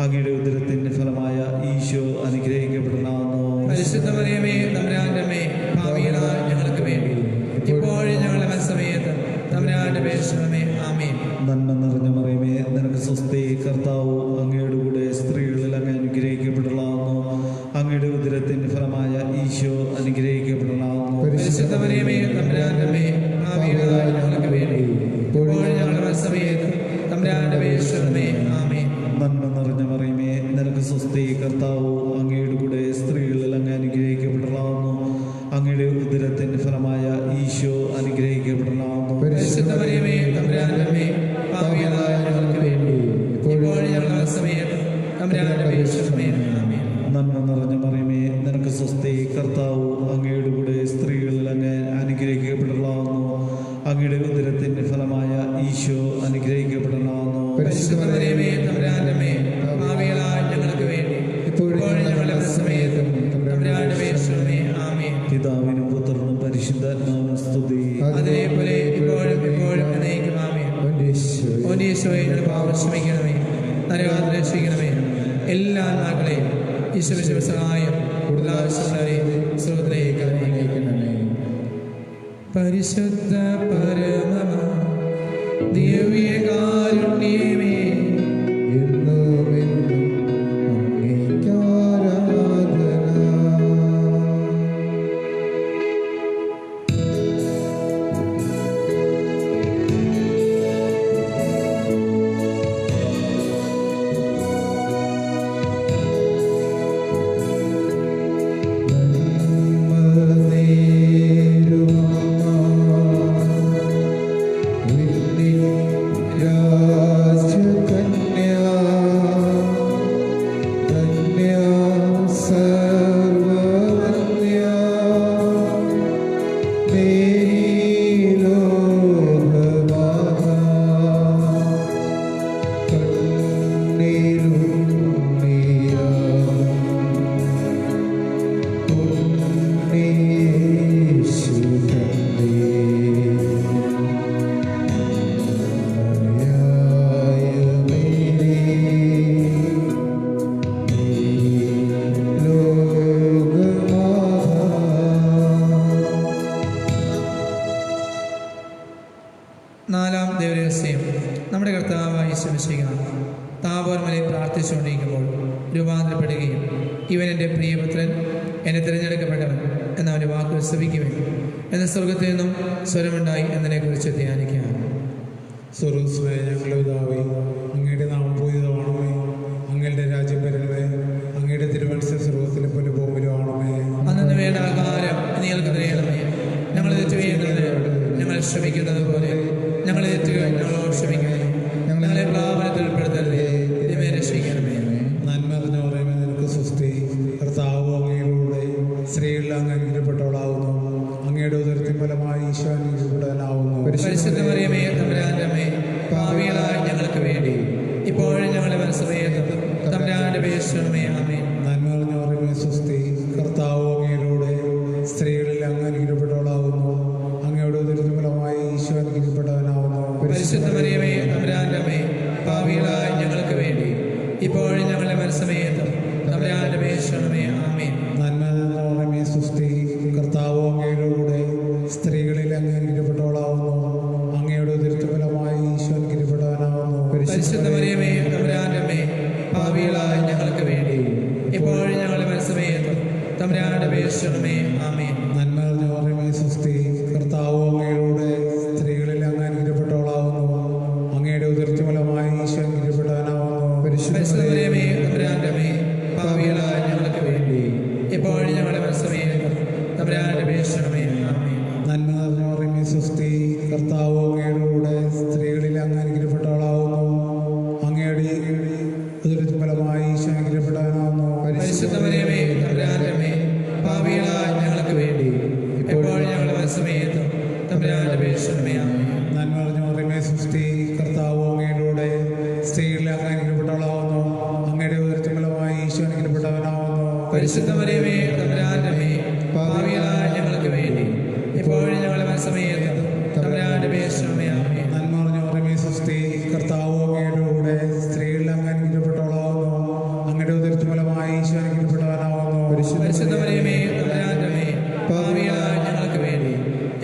അങ്ങയുടെ ഉദരത്തിൻ്റെ ഫലമായ ഈശോ അനുഗ്രഹിക്കപ്പെടലാവുന്നു. പരിശുദ്ധ മറിയമേ തമ്പുരാന്റെ അമ്മേ പാപികളായ ഞങ്ങൾക്ക് വേണ്ടി ഇപ്പോഴും ഞങ്ങളുടെ മത്സമയത്തും തമ്പുരാന്റെ അപേക്ഷിക്കണമേ. ആമേൻ. നന്മ നിറഞ്ഞ മറിയമേ നിനക്ക് സ്വസ്തി, കർത്താവ് അങ്ങയുടെ കൂടെ സ്ത്രീകളിൽ അങ്ങ് അനുഗ്രഹിക്കപ്പെടലാവുന്നു. അങ്ങയുടെ ഉദരത്തിൻ്റെ ഫലമായ ഈശോ അനുഗ്രഹിക്കപ്പെടലാവുന്നു. പരിശുദ്ധ മറിയമേ തമ്പുരാന്റെ അമ്മേ പാപികളായ ഞങ്ങൾക്ക് വേണ്ടി ഇപ്പോഴും ഞങ്ങളുടെ മത്സമയത്തും തമ്പുരാന്റെ അപേക്ഷിക്കണമേ. ആമേൻ. നന്മ നിറഞ്ഞ മറിയമേ നിനക്ക് സ്വസ്തി, കർത്താവ് അങ്ങയുടെ കൂടെ സ്ത്രീകളിൽ അങ്ങ് അനുഗ്രഹിക്കപ്പെടലാവുന്നു. അങ്ങയുടെ ഉദരത്തിൻ്റെ ഫലമായ ഈശോ അനുഗ്രഹിക്കപ്പെടലാവുന്നു. പരിശുദ്ധ മറിയമേ തമ്പുരാന്റെ അമ്മേ പാപികളായ ഞങ്ങൾക്ക് വേണ്ടി ഇപ്പോഴും ഞങ്ങളുടെ മത്സമയത്തും തമ്പുരാന്റെ അപേക്ഷിക്കണമേ. ആമേൻ. നന്മ നിറഞ്ഞ മറിയമേ നിനക്ക് സ്വസ്തി, കർത്താവ് അങ്ങയുടെ കൂടെ സ്ത്രീകളിൽ അങ്ങ് അനുഗ്രഹിക്കപ്പെടലാവുന്നു. അങ്ങയുടെ ഉദരത്തിൻ്റെ ഫലമായ ഈശോ അനുഗ്രഹിക്കപ്പെടലാവുന്നു. പരിശുദ്ധ മറിയമേ തമ്പുരാന്റെ അമ്മേ പാപികളായ ഞങ്ങൾക്ക് വേണ്ടി ഇപ്പോഴും ഞങ്ങളുടെ മത്സമയത്തും തമ്പുരാന്റെ അപേക്ഷിക്കണമേ. ആമേൻ. പിതാവിനും പുത്രനും പരിശുദ്ധാത്മാവിനും സ്തുതി. അതേപോലെ ഇപ്പോഴും എപ്പോഴും എന്നേക്കും. ആമേൻ. ഓ ഈശോയെ ഞങ്ങളുടെ പാപം ക്ഷമിക്കണമേ, നരകാതെ രക്ഷിക്കണമേ. എല്ലാ ആത്മാക്കളെയും ഈശോ സഹായം കൂടുതൽ ആവശ്യമുള്ളവരെ സ്രോതത്തിലേക്ക് അനയിക്കണമേ. പരിശുദ്ധ പരമ ദിവ്യകാരുണ്യമേ നാലാം ദേവരഹസ്യം. നമ്മുടെ കർത്താവായ യേശു മിശിഹ താബോർ മലയിൽ പ്രാർത്ഥിച്ചുകൊണ്ടിരിക്കുമ്പോൾ രൂപാന്തരപ്പെടുകയും ഇവൻ എൻ്റെ പ്രിയപുത്രൻ, എന്നെ തിരഞ്ഞെടുക്കപ്പെട്ടവൻ എന്നവൻ്റെ വാക്കുകൾ ശ്രവിക്കുവാൻ എന്ന സ്വർഗത്തിൽ നിന്നും സ്വരമുണ്ടായി എന്നതിനെക്കുറിച്ച് ധ്യാനിക്കുക. സ്വർഗസ്വേ ഞങ്ങളുടെ പിതാവേ, അങ്ങയുടെ നാമം പൂജിതമാണമേ. അങ്ങയുടെ രാജ്യം വരണമേ. അങ്ങയുടെ തിരുമനസ്സ് സ്വർഗത്തിലെ പോലെ ഭൂമിയിലും ആണമേ. അന്നു വേണ്ട ആഹാരം നിങ്ങൾക്ക് തരയണമേ. ഞങ്ങൾ തെറ്റ് ചെയ്യുന്നത് ഞങ്ങൾ ക്ഷമിക്കുന്നത് പോലെ ഞങ്ങളെ തെറ്റുകൾ ഞങ്ങളോട് ക്ഷമിക്കണമേ. ഞങ്ങളെ പ്ലാവനത്തിൽ ഉൾപ്പെടുത്തരുതേ, ദൈവമേ രക്ഷിക്കണമേ. നന്മ നിറഞ്ഞ പറയുമ്പോൾ നിനക്ക് സ്വസ്തി, കർത്താവ് അങ്ങയുടെ സ്ത്രീകളിൽ അങ്ങ് അനുഗ്രഹിക്കപ്പെട്ടവളാവുന്നു. അങ്ങയുടെ ഉദരത്തിൻ ഫലമായി ഈശോ അനുഗ്രഹിക്കപ്പെട്ടവനാവുന്നു. പരിശുദ്ധ മറിയമേ തമ്പുരാന്റെ അമ്മേ പാപികളായ ഞങ്ങൾക്ക് വേണ്ടി ഇപ്പോഴും ഞങ്ങളുടെ മനസ്സമയത്തും തമ്പുരാന്റെ അപേക്ഷിക്കണമേ. ആമേൻ. നന്മ നിറഞ്ഞ പറയുമ്പോൾ സ്വസ്തി, കർത്താവ് അങ്ങയുടെ സ്ത്രീകളിൽ അങ്ങ് അനുഗ്രഹിക്കപ്പെട്ടവളാവുന്നു. അങ്ങയുടെ ഉദരത്തിൻ ഫലമായി ഈശോ അനുഗ്രഹിക്കപ്പെട്ടവനാവുന്നു. പരിശുദ്ധ മറിയമേ തമ്പുരാന്റെ അമ്മേ പാപികളായ ഞങ്ങൾക്ക് വേണ്ടി ഇപ്പോഴും ഞങ്ങളുടെ മനസ്സമയത്തും തമ്പുരാന്റെ അപേക്ഷിക്കണമേ. ആമേൻ. നന്മ നിറഞ്ഞ പറയുമ്പോൾ സ്വസ്തി, കർത്താവ് അങ്ങയുടെ കൂടെ സ്ത്രീകളിൽ അങ്ങ് അനുഗ്രഹിക്കപ്പെട്ടവളാവുന്നു. അങ്ങയുടെ ഉദരത്തിൻ ഫലമായി ഈശോ അനുഗ്രഹിക്കപ്പെട്ടവനാവുന്നു. പരിശുദ്ധ മറിയമേ തമ്പുരാന്റെ അമ്മേ പാപികളായ ഞങ്ങൾക്ക് വേണ്ടി ഇപ്പോഴും ഞങ്ങളുടെ മനസ്സമയത്തും തമ്പുരാന്റെ അപേക്ഷിക്കണമേ. ആമേൻ. നന്മ നിറഞ്ഞ പറയുമ്പോൾ സ്വസ്തി, കർത്താവ് അങ്ങയുടെ സ്ത്രീകളിൽ അങ്ങ് അനുഗ്രഹിക്കപ്പെട്ടവളാവുന്നു. അങ്ങയുടെ ഉദരത്തിൻ ഫലമായി ഈശോ അനുഗ്രഹിക്കപ്പെട്ടവനാവുന്നു. പരിശുദ്ധ മറിയമേ തമ്പുരാന്റെ അമ്മേ പാപികളായ ഞങ്ങൾക്ക് വേണ്ടി ഇപ്പോഴും ഞങ്ങളുടെ മനസ്സമയത്തും തമ്പുരാന്റെ അപേക്ഷിക്കണമേ. ആമേൻ. നന്മ നിറഞ്ഞ പറയുമ്പോൾ സ്വസ്തി, കർത്താവ് അങ്ങയുടെ കൂടെ സ്ത്രീകളിൽ അങ്ങ് അനുഗ്രഹിക്കപ്പെട്ടവളാവുന്നു. അങ്ങയുടെ അതൊരു ഫലമായി ഈശോ അനുഗ്രഹിക്കപ്പെട്ടവനാകുന്നു. പരിശുദ്ധ മറിയമേ തമ്പുരാന്റെ അമ്മേ, പാപികളായ ഞങ്ങൾക്ക് വേണ്ടി എപ്പോഴും ഞങ്ങളുടെ മരണസമയത്തും തമ്പുരാന്റെ അപേക്ഷിക്കണമേ. ആമേൻ. നന്മ നിറഞ്ഞ മറിയമേ സ്വസ്തി, കർത്താവ് അങ്ങയുടെ കൂടെ സ്ത്രീകളിൽ അങ്ങ് അനുഗ്രഹിക്കപ്പെട്ടവളാകുന്നു. അങ്ങയുടെ ഉദരത്തിൻ ഫലമായി ഈശോ അനുഗ്രഹിക്കപ്പെട്ടവനാകുന്നു. പരിശുദ്ധ മറിയമേ തമ്പുരാന്റെ അമ്മേ, പാപികളായ ഞങ്ങൾക്ക് വേണ്ടി എപ്പോഴും ഞങ്ങളുടെ മരണസമയത്തും തമ്പുരാന്റെ അപേക്ഷിക്കണമേ. ആമേൻ. നന്മ നിറഞ്ഞ മറിയമേ സ്വസ്തി, കർത്താവ് അങ്ങയുടെ കൂടെ സ്ത്രീകളിൽ അങ്ങ് അനുഗ്രഹിക്കപ്പെട്ടവളാകുന്നു. അങ്ങയുടെ ഉദരത്തിൻ ഫലമായി ഈശോ അനുഗ്രഹിക്കപ്പെട്ടവനാകുന്നു. പരിശുദ്ധ മറിയമേ തമ്പുരാന്റെ അമ്മേ, പാപികളായ ഞങ്ങൾക്ക് വേണ്ടി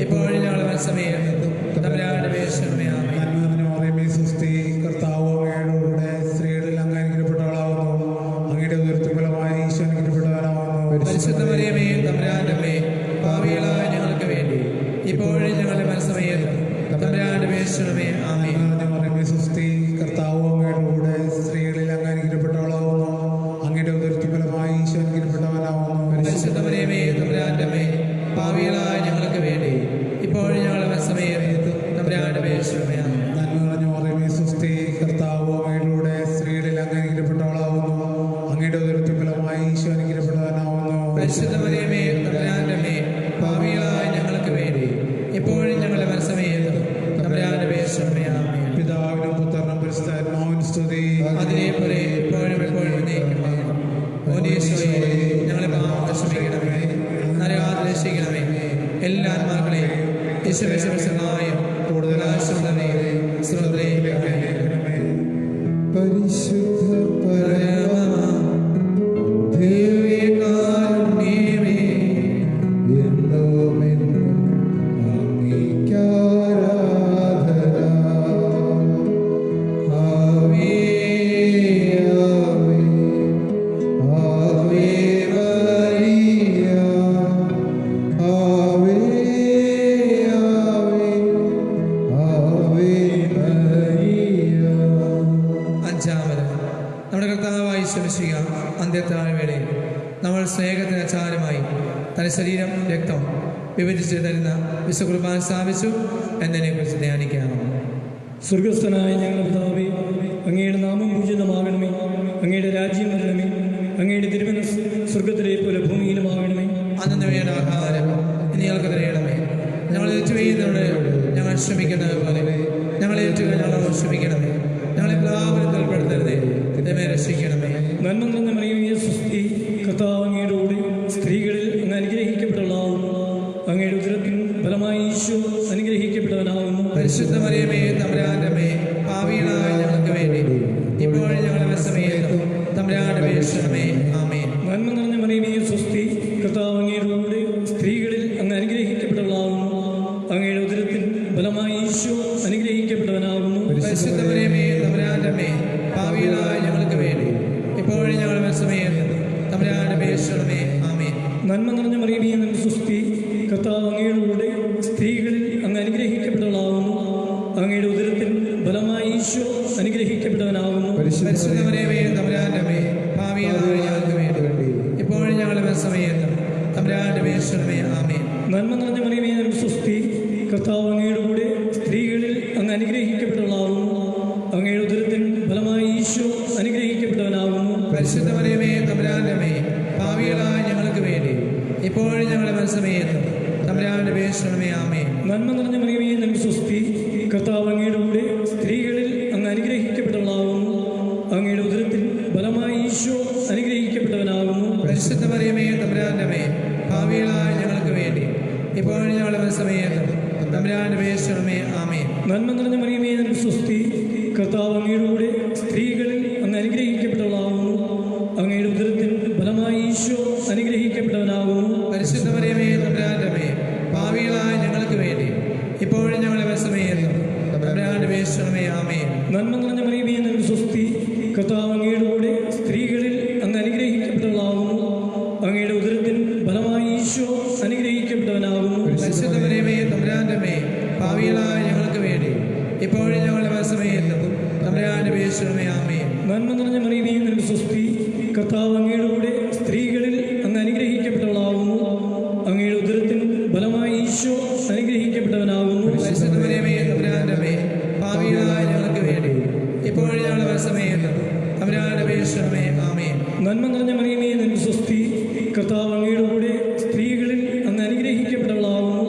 എപ്പോഴും ഞങ്ങളുടെ മരണസമയത്തും തമ്പുരാന്റെ അപേക്ഷിക്കണമേ. ആമേൻ. നന്മ നിറഞ്ഞ മറിയമേ സ്വസ്തി, കർത്താവ് അങ്ങയുടെ കൂടെ സ്ത്രീകളിൽ അങ്ങ് അനുഗ്രഹിക്കപ്പെട്ടവളാകുന്നു. അങ്ങയുടെ ഉദരത്തിൻ ഫലമായി ഈശോ അനുഗ്രഹിക്കപ്പെട്ടവനാകുന്നു. പരിശുദ്ധ മറിയമേ തമ്പുരാന്റെ അമ്മേ, പാപികളായ ഞങ്ങൾക്ക് വേണ്ടി ഇപ്പോഴും ഞങ്ങളുടെ മരണസമയത്തും തമ്പുരാന്റെ അപേക്ഷിക്കണമേ. ആമേൻ. നന്മ നിറഞ്ഞ മറിയമേ സ്വസ്തി, കർത്താവ് അങ്ങയുടെ കൂടെ സ്ത്രീകളിൽ അങ്ങ് അനുഗ്രഹിക്കപ്പെട്ടവളാകുന്നു. അങ്ങയുടെ ഉദരത്തിൻ ഫലമായി ഈശോ അനുഗ്രഹിക്കപ്പെട്ടവനാകുന്നു. പരിശുദ്ധ മറിയമേ തമ്പുരാന്റെ അമ്മേ, പാപികളായ ഞങ്ങൾക്ക് വേണ്ടി ഇപ്പോഴും ഞങ്ങളുടെ മരണസമയത്തും തമ്പുരാന്റെ അപേക്ഷിക്കണമേ. ആമേൻ. നന്മ നിറഞ്ഞ മറിയമേ സ്വസ്തി, കർത്താവ് അങ്ങയുടെ കൂടെ സ്ത്രീകളിൽ അങ്ങ് അനുഗ്രഹിക്കപ്പെട്ടവളാകുന്നു. അങ്ങയുടെ ഉദരത്തിൻ ഫലമായി ഈശോ അനുഗ്രഹിക്കപ്പെട്ടവനാകുന്നു. പരിശുദ്ധ മറിയമേ തമ്പുരാന്റെ അമ്മേ, പാപികളായ ഞങ്ങൾക്ക് വേണ്ടി ഇപ്പോഴും ഞങ്ങളുടെ മരണസമയത്തും തമ്പുരാന്റെ അപേക്ഷിക്കണമേ. ആമേൻ. പിതാവിനും പുത്രനും പരിശുദ്ധാത്മാവിനും സ്തുതി. അതിനെപ്പോലെ ഇപ്പോഴും എപ്പോഴും എന്നേക്കുമേ. ഓ ഈശോയെ, ഞങ്ങളെ പാപങ്ങൾ ക്ഷമിക്കണമേ, നരകാതെ രക്ഷിക്കണമേ. എല്ലാ ആത്മാക്കളെയും യേശുവിശുദ്ധനായും കൂടുതൽ ആശ്രമത്തിലെയും സ്രോതയിലേക്ക് അയക്കണമേ. പരിശുദ്ധ ദിവ്യകാരുണ്യമേ, എന്നുമെന്നും അങ്ങേയ്ക്കാരാധന. ആവേ ആവേ ആവേ മരിയ, ആവേ ആവേ ആവേ മരിയ. അഞ്ചാമത് നമ്മുടെ കർത്താവായി ശ്രമിക്കുക. അന്ത്യത്താഴ വേളയിൽ നമ്മൾ സ്നേഹത്തിന് ആചാരമായി തന്റെ ശരീരം രക്തം വിഭജിച്ച് തരുന്ന വിശുദ്ധ കുർബാന സ്ഥാപിച്ചു എന്നതിനെക്കുറിച്ച് ധ്യാനിക്കാം. സ്വർഗസ്ഥനായ ഞങ്ങളുടെ പിതാവേ, അങ്ങയുടെ നാമം പൂജിതമാകണമേ. അങ്ങയുടെ രാജ്യം വരണമേ. അങ്ങയുടെ തിരുമനസ് സ്വർഗത്തിലെ പോലെ ഭൂമിയിലുമാകണമേ. അന്നു വേണ്ട ആഹാരം ഇനി ഞങ്ങൾക്ക് തരയണമേ. ഞങ്ങൾ ഏറ്റുവീഴുന്നവരോട് ഞങ്ങൾ ക്ഷമിക്കുന്നത് പോലെ ഞങ്ങൾ ഏറ്റുക ഞങ്ങളോട് ക്ഷമിക്കണമേ. ഞങ്ങളെ പ്രലാപനത്തിൽ ഉൾപ്പെടുത്തരുതേ, ദൈവമേ രക്ഷിക്കണമേ. നന്മ നിറഞ്ഞ മറിയമേ സ്വസ്തി, കർത്താവ് അങ്ങയുടെ കൂടെ സ്ത്രീകളിൽ അങ്ങ് അനുഗ്രഹിക്കപ്പെട്ടവളാകുന്നു. അങ്ങയുടെ ഉദരത്തിൻ ഫലമായി ഈശോ അനുഗ്രഹിക്കപ്പെട്ടവനാകുന്നു. പരിശുദ്ധ മറിയമേ തമ്പുരാന്റെ അമ്മേ, പാപികളായ ഞങ്ങൾക്ക് വേണ്ടി ഇപ്പോഴും ഞങ്ങളുടെ മരണസമയത്തും തമ്പുരാന്റെ അപേക്ഷിക്കണമേ. ആമേൻ. നന്മ നിറഞ്ഞ മറിയമേ സ്വസ്തി, കർത്താവ് അങ്ങയുടെ കൂടെ സ്ത്രീകളിൽ അങ്ങ് അനുഗ്രഹിക്കപ്പെട്ടവളാകുന്നു. അങ്ങയുടെ ഉദരത്തിൻ ഫലമായി ഈശോ അനുഗ്രഹിക്കപ്പെട്ടവനാകുന്നു. പരിശുദ്ധ മറിയമേ തമ്പുരാന്റെ അമ്മേ, പാപികളായ ഞങ്ങൾക്ക് വേണ്ടി ഇപ്പോഴും ഞങ്ങളുടെ മരണസമയത്തും തമ്പുരാന്റെ അപേക്ഷിക്കണമേ. ആമേൻ. നന്മ നിറഞ്ഞ മറിയമേ സ്വസ്തി, കർത്താവ് അങ്ങയുടെ കൂടെ സ്ത്രീകളിൽ അങ്ങ് അനുഗ്രഹിക്കപ്പെട്ടവളാകുന്നു. അങ്ങയുടെ ഉദരത്തിൻ ഫലമായി ഈശോ അനുഗ്രഹിക്കപ്പെട്ടവനാകുന്നു. പരിശുദ്ധ മറിയമേ തമ്പുരാന്റെ അമ്മേ, പാപികളായ ഞങ്ങൾക്ക് വേണ്ടി ഇപ്പോഴും ഞങ്ങളുടെ മരണസമയത്തും തമ്പുരാന്റെ അപേക്ഷിക്കണമേ. ആമേൻ. നന്മ നിറഞ്ഞ മറിയമേ സ്വസ്തി, കർത്താവ് അങ്ങയുടെ കൂടെ സ്ത്രീകളിൽ അങ്ങ് അനുഗ്രഹിക്കപ്പെട്ടവളാകുന്നു. അങ്ങയുടെ ഉദരത്തിൻ ഫലമായി ഈശോ അനുഗ്രഹിക്കപ്പെട്ടവനാകുന്നു. പരിശുദ്ധ മറിയമേ തമ്പുരാന്റെ അമ്മേ, പാപികളായ ഞങ്ങൾക്ക് വേണ്ടി ഇപ്പോഴും ഞങ്ങളുടെ മരണസമയത്തും തമ്പുരാന്റെ അപേക്ഷിക്കണമേ. ആമേൻ. നന്മ നിറഞ്ഞ മറിയമേ സ്വസ്തി, കർത്താവ് അങ്ങയുടെ കൂടെ സ്ത്രീകളിൽ അങ്ങ് അനുഗ്രഹിക്കപ്പെട്ടവളാകുന്നു. അങ്ങയുടെ ഉദരത്തിൻ ഫലമായി ഈശോ അനുഗ്രഹിക്കപ്പെട്ടവനാകുന്നു. പരിശുദ്ധ മറിയമേ തമ്പുരാന്റെ അമ്മേ, പാപികളായ ഞങ്ങൾക്ക് വേണ്ടി ഇപ്പോഴും ഞങ്ങളുടെ മരണസമയത്തും തമ്പുരാന്റെ അപേക്ഷിക്കണമേ. ആമേൻ. നന്മ നിറഞ്ഞ മറിയമേ സ്വസ്തി, കർത്താവ് അങ്ങയുടെ കൂടെ സ്ത്രീകളിൽ അങ്ങ് അനുഗ്രഹിക്കപ്പെട്ടവളാകുന്നു. അങ്ങയുടെ ഉദരത്തിൻ ഫലമായി ഈശോ അനുഗ്രഹിക്കപ്പെട്ടവനാകുന്നു. പരിശുദ്ധ മറിയമേ തമ്പുരാന്റെ അമ്മേ, പാപികളായ ഞങ്ങൾക്ക് വേണ്ടി ഇപ്പോഴും ഞങ്ങളുടെ മരണസമയത്തും തമ്പുരാന്റെ അപേക്ഷിക്കണമേ. ആമേൻ. നന്മ നിറഞ്ഞ മറിയമേ സ്വസ്തി, കർത്താവ് അങ്ങയുടെ കൂടെ സ്ത്രീകളിൽ അങ്ങ് അനുഗ്രഹിക്കപ്പെട്ടവളാകുന്നു. അങ്ങയുടെ ഉദരത്തിൻ ഫലമായി ഈശോ അനുഗ്രഹിക്കപ്പെട്ടവനാകുന്നു. പരിശുദ്ധ മറിയമേ തമ്പുരാന്റെ അമ്മേ, പാപികളായ ഞങ്ങൾക്ക് വേണ്ടി ഇപ്പോഴും ഞങ്ങളുടെ മരണസമയത്തും തമ്പുരാന്റെ അപേക്ഷിക്കണമേ. ആമേൻ. നന്മ നിറഞ്ഞ മറിയമേ സ്വസ്തി, കർത്താവ് അങ്ങയുടെ കൂടെ സ്ത്രീകളിൽ അങ്ങ് അനുഗ്രഹിക്കപ്പെട്ടവളാകുന്നു. അങ്ങയുടെ ഉദരത്തിൻ ഫലമായി ഈശോ അനുഗ്രഹിക്കപ്പെട്ടവനാകുന്നു. പരിശുദ്ധ മറിയമേ തമ്പുരാന്റെ അമ്മേ, പാപികളായ ഞങ്ങൾക്ക് വേണ്ടി ഇപ്പോഴും ഞങ്ങളുടെ മരണസമയത്തും നന്മ നിറഞ്ഞ മറിയമേ നിനക്ക് സ്വസ്തി, കർത്താവ് അങ്ങയുടെ കൂടെ സ്ത്രീകളിൽ അങ്ങ് അനുഗ്രഹിക്കപ്പെട്ടവളാകുന്നു.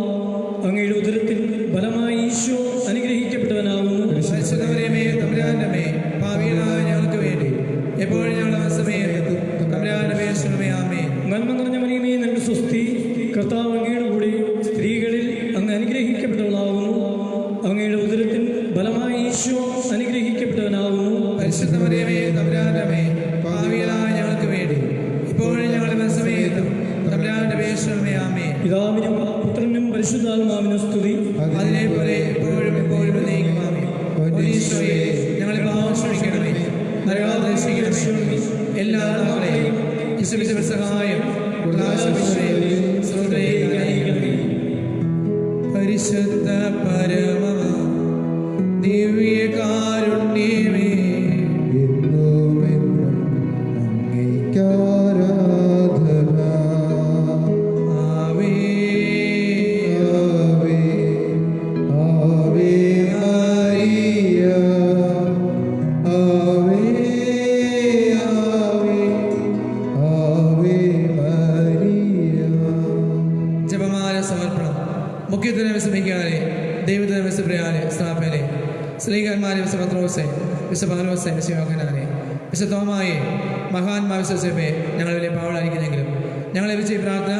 അങ്ങയുടെ ഉദരത്തിൽ ഫലമായി ഈശോ അനുഗ്രഹിക്കപ്പെട്ടവനാകുന്നു. പരിശുദ്ധ മറിയമേ തമ്പുരാന്റെ അമ്മേ, പാപികളായ ഞങ്ങൾക്ക് വേണ്ടി എപ്പോഴും ഞങ്ങളുടെ സമയത്ത് തമ്പുരാന്റെ അപേക്ഷിക്കണമേ. ആമേൻ. നന്മ നിറഞ്ഞ മറിയമേ നിനക്ക് സ്വസ്തി, കർത്താവ് അങ്ങയുടെ കൂടെ സ്ത്രീകളിൽ അങ്ങ് അനുഗ്രഹിക്കപ്പെട്ടവളാകുന്നു. അങ്ങയുടെ ഉദരത്തിൽ ഫലമായി ഈശോ അനുഗ്രഹിക്കപ്പെട്ടവനാകുന്നു. പരിശുദ്ധ മറിയമേ തമ്പുരാന്റെ അമ്മേ, പാപികളായ ഞങ്ങൾക്ക് വേണ്ടി ഇപ്പോഴും ഞങ്ങളുടെ സമയത്തും തമ്പുരാന്റെ അപേക്ഷിക്കണമേ. ആമേൻ. പിതാവിനും പുത്രനും പരിശുദ്ധാത്മാവിനും സ്തുതി. അതിനെപ്പോലെ എപ്പോഴും എപ്പോഴും എന്നേക്കും. ആമേൻ. ഈശോയെ ഞങ്ങളെ പാപം ക്ഷമിക്കണമേ, നരകാതെ രക്ഷിക്കണമേ. എല്ലാ ആളുകളെയും ഈശോയുടെ സഹായം പരിശുദ്ധ പരമ ദിവ്യകാരുണ്യമേ, എന്നും എന്നും അങ്ങേയ്ക്കാരാധന. ആവേ ആവേ ആവേ മരിയ, ആവേ ആവേ ആവേ മരിയ. ജപമാല സമർപ്പണം. മുഖ്യത്തിന് വിശ്രമിക്കാതെ ദൈവത്തിന് വിശ്രപ്രയാലെ സ്ഥാപനെ സ്ത്രീകന്മാരെ വിശ്വപത്രോസെ വിശ്വപൗലോസെ വിശ്വയോഹനാനെ വിശ്വതോമായെ മഹാന്മാ വിശ്വസേപ്പെ ഞങ്ങൾ വലിയ പാവളായിരിക്കുന്നെങ്കിലും ഞങ്ങളെ ലഭിച്ച ഈ പ്രാർത്ഥന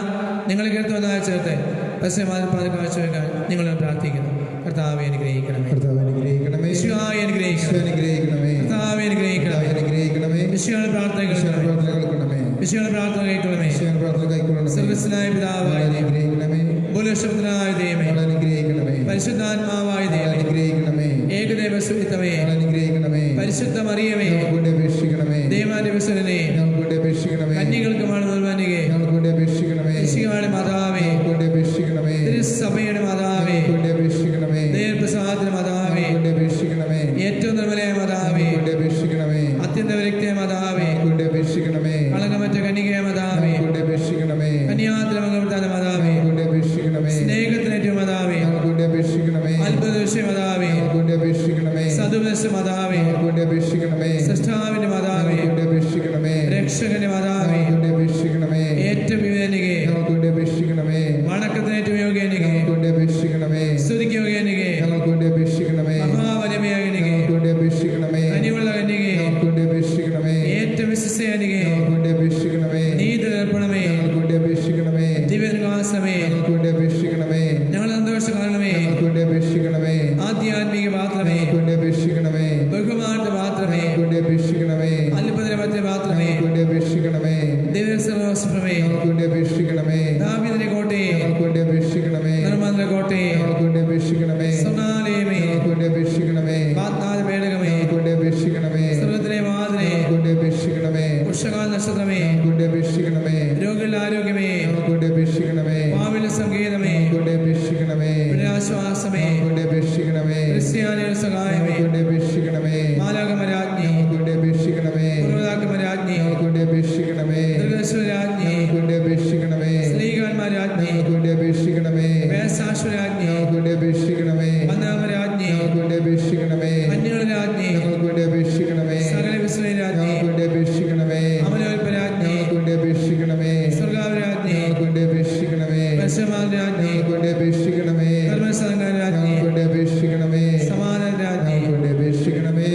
നിങ്ങളെ കേട്ടുവന്നായ ചേർത്ത് പശ്ചിമാതിപ്പാത കാഴ്ചവെക്കാൻ നിങ്ങളെ പ്രാർത്ഥിക്കുന്നു. കർത്താവെ അനുഗ്രഹിക്കണമേ. കർത്താവ് അനുഗ്രഹിക്കണമേ. വിശ്വായെ ഈശോ അനുഗ്രഹിക്കണമേ. അനുഗ്രഹിക്കണമേ. കർത്താവെ അനുഗ്രഹിക്കണമേ. അനുഗ്രഹിക്കണമേ. വിശ്വയുടെ പ്രാർത്ഥന ഈശോയുടെ കേൾക്കണമേ. പ്രാർത്ഥന കേൾക്കണമേ. വിശ്വയുടെ പ്രാർത്ഥന കേൾക്കണമേ. ഈശോയുടെ പ്രാർത്ഥന കൈക്കൊള്ളണമേ. സർവസ്വനായ പിതാവായ ദൈവമേ, അനുഗ്രഹിക്കണമേ. ഭൂലോകനായ ദൈവമേ, അനുഗ്രഹിക്കണമേ. പരിശുദ്ധാത്മാവായ ദൈവമേ, അനുഗ്രഹിക്കണമേ. ഏകദൈവ സുഹിതമേ, അനുഗ്രഹിക്കണമേ. പരിശുദ്ധ മറിയമേ, ഞങ്ങൾക്ക് വേണ്ടി അപേക്ഷിക്കണമേ. ദൈവാന്റെ വിശ്വനെ, ഞങ്ങൾക്ക് വേണ്ടി അപേക്ഷിക്കണമേ. കന്യകൾക്കുമാണ് നിർവ്വാനികെ, ഞങ്ങൾക്ക് വേണ്ടി അപേക്ഷിക്കണമേ. ഋഷികളുടെ മാതാവേ, ഞങ്ങൾക്ക് വേണ്ടി അപേക്ഷിക്കണമേ. തിരുസഭയുടെ മാതാവേ, ഞങ്ങൾക്ക് വേണ്ടി അപേക്ഷിക്കണമേ. ദൈവപ്രസാദത്തിന്റെ മാതാവേ, ഞങ്ങൾക്ക് വേണ്ടി അപേക്ഷിക്കണമേ. ഏറ്റവും നിർമ്മലയായ മാതാവേ, ഞങ്ങൾക്ക് വേണ്ടി അപേക്ഷിക്കണമേ. അത്യന്ത വിരക്തിയായ മാതാവേ, ഞങ്ങൾക്ക് വേണ്ടി അപേക്ഷിക്കണമേ. കളങ്കമറ്റ കന്യകയായ മാതാവേ, ഞങ്ങൾക്ക് വേണ്ടി അപേക്ഷിക്കണമേ. കന്യാത്രമംഗലത്തായ മാതാവേ, ഞങ്ങൾക്ക് വേണ്ടി അപേക്ഷിക്കണമേ. സ്നേഹത്തിനേറ്റവും മാതാവേ, ഞങ്ങൾക്ക് വേണ്ടി അപേക്ഷിക്കണമേ. അത്ഭുത വിഷയ മാതാവേ, ഞങ്ങൾക്ക് വേണ്ടി അപേക്ഷിക്കണമേ. സതുവശ മാതാവേ, ഞങ്ങൾക്ക് വേണ്ടി അപേക്ഷിക്കണമേ. സൃഷ്ടാവിന്റെ മാതാവേ, ഞങ്ങൾക്ക് വേണ്ടി അപേക്ഷിക്കണമേ. രക്ഷകന്റെ മാതാവേ, ഞങ്ങൾക്ക് വേണ്ടി അപേക്ഷിക്കണമേ. ഏറ്റവും വിവേനികെ, ഞങ്ങൾക്ക് വേണ്ടി അപേക്ഷിക്കണമേ. വണക്കത്തിനേറ്റവും യോഗ്യനികെ, ഞങ്ങൾക്ക് വേണ്ടി അപേക്ഷിക്കണമേ. സ്തുതിക്ക് യോഗ്യനികെ, ഞങ്ങൾക്ക് വേണ്ടി അപേക്ഷിക്കണമേ. മഹാവലമയാകനികെ, ഞങ്ങൾക്ക് വേണ്ടി അപേക്ഷിക്കണമേ. കനിവുള്ള കന്യകെ, ഞങ്ങൾക്ക് വേണ്ടി അപേക്ഷിക്കണമേ. ഏറ്റവും വിശ്വസനീയനികെ, ഞങ്ങൾക്ക് വേണ്ടി അപേക്ഷിക്കണമേ. നീതി നിർപ്പണമേ, ഞങ്ങൾക്ക് വേണ്ടി അപേക്ഷിക്കണമേ. ദിവ്യനിവാസമേ, ഞങ്ങൾക്ക് വേണ്ടി അപേക്ഷിക്കണമേ. ഞങ്ങളുടെ സന്തോഷ കാരണമേ, ഞങ്ങൾക്ക് വേണ്ടി അപേക്ഷിക്കണമേ. ആധ്യാത്മിക പാത്രമേ, ഞങ്ങൾക്ക് വേണ്ടി അപേക്ഷിക്കണമേ. ബഹുമാന പാത്രമേ, ഞങ്ങൾക്ക് വേണ്ടി അപേക്ഷിക്കണമേ. അത്ഭുതമത്തെ പാത്രമേ, ഞങ്ങൾക്ക് വേണ്ടി അപേക്ഷിക്കണമേ. ദിവ്യസർവസ്വമേ, ഞങ്ങൾക്ക് വേണ്ടി അപേക്ഷിക്കണമേ. ദാവീദിന്റെ കോട്ടയെ, ഞങ്ങൾക്ക് വേണ്ടി അപേക്ഷിക്കണമേ. നിർമ്മല കോട്ടയെ, ഞങ്ങൾക്ക് വേണ്ടി അപേക്ഷിക്കണമേ. സ്വർണ്ണാലയമേ, ഞങ്ങൾക്ക് വേണ്ടി അപേക്ഷിക്കണമേ. പാത്നാഥ പേടകമേ, ഞങ്ങൾക്ക് വേണ്ടി അപേക്ഷിക്കണമേ. സ്വർഗത്തിലെ വാതിലെ, ഞങ്ങൾക്ക് വേണ്ടി അപേക്ഷിക്കണമേ. പുരുഷകാല നക്ഷത്രമേ, ഞങ്ങൾക്ക് വേണ്ടി അപേക്ഷിക്കണമേ. രോഗികളുടെ ആരോഗ്യമേ, ഞങ്ങൾക്ക് വേണ്ടി അപേക്ഷിക്കണമേ. പാവിലെ സംഗീതമേ, ഞങ്ങൾക്ക് വേണ്ടി അപേക്ഷിക്കണമേ. ആശ്വാസമേ, ഞങ്ങൾക്ക് വേണ്ടി അപേക്ഷിക്കണമേ. ക്രിസ്ത്യാനിയുടെ സഹായമേ, ഞങ്ങൾക്ക് വേണ്ടി അപേക്ഷിക്കണമേ. മാലാകമരാജ്ഞി, ഞങ്ങൾക്ക് വേണ്ടി അപേക്ഷിക്കണമേ. പൂർവ്വതാക്കമരാജ്ഞി, ഞങ്ങൾക്ക് വേണ്ടി അപേക്ഷിക്കണമേ. ദുർഗേശ്വരാജ്ഞി, ഞങ്ങൾക്ക് വേണ്ടി അപേക്ഷിക്കണമേ. സ്ത്രീകാന്മാരാജ്ഞി, ഞങ്ങൾക്ക് വേണ്ടി അപേക്ഷിക്കണമേ. വേസാശ്വരാജ്ഞി, ഞങ്ങൾക്ക് വേണ്ടി അപേക്ഷിക്കണമേ. പന്നാമരാജ്ഞി, ഞങ്ങൾക്ക് വേണ്ടി അപേക്ഷിക്കണമേ. കന്യകളുരാജ്ഞി, ഞങ്ങൾക്ക് വേണ്ടി അപേക്ഷിക്കണമേ. സകല വിശ്വരാജ്ഞി, ഞങ്ങൾക്ക് വേണ്ടി അപേക്ഷിക്കണമേ. അമലോൽപരാജ്ഞി, ഞങ്ങൾക്ക് വേണ്ടി അപേക്ഷിക്കണമേ. സ്വർഗാവരാജ്ഞി, ഞങ്ങൾക്ക് വേണ്ടി അപേക്ഷിക്കണമേ. പശ്ചിമാരാജ്ഞി, ഞങ്ങൾക്ക് വേണ്ടി അപേക്ഷിക്കണമേ. കർമ്മസംഘരാജ്ഞി, ഞങ്ങൾക്ക് വേണ്ടി അപേക്ഷിക്കണമേ. സമാനരാജ്ഞി, ഞങ്ങൾക്ക് വേണ്ടി അപേക്ഷിക്കണമേ.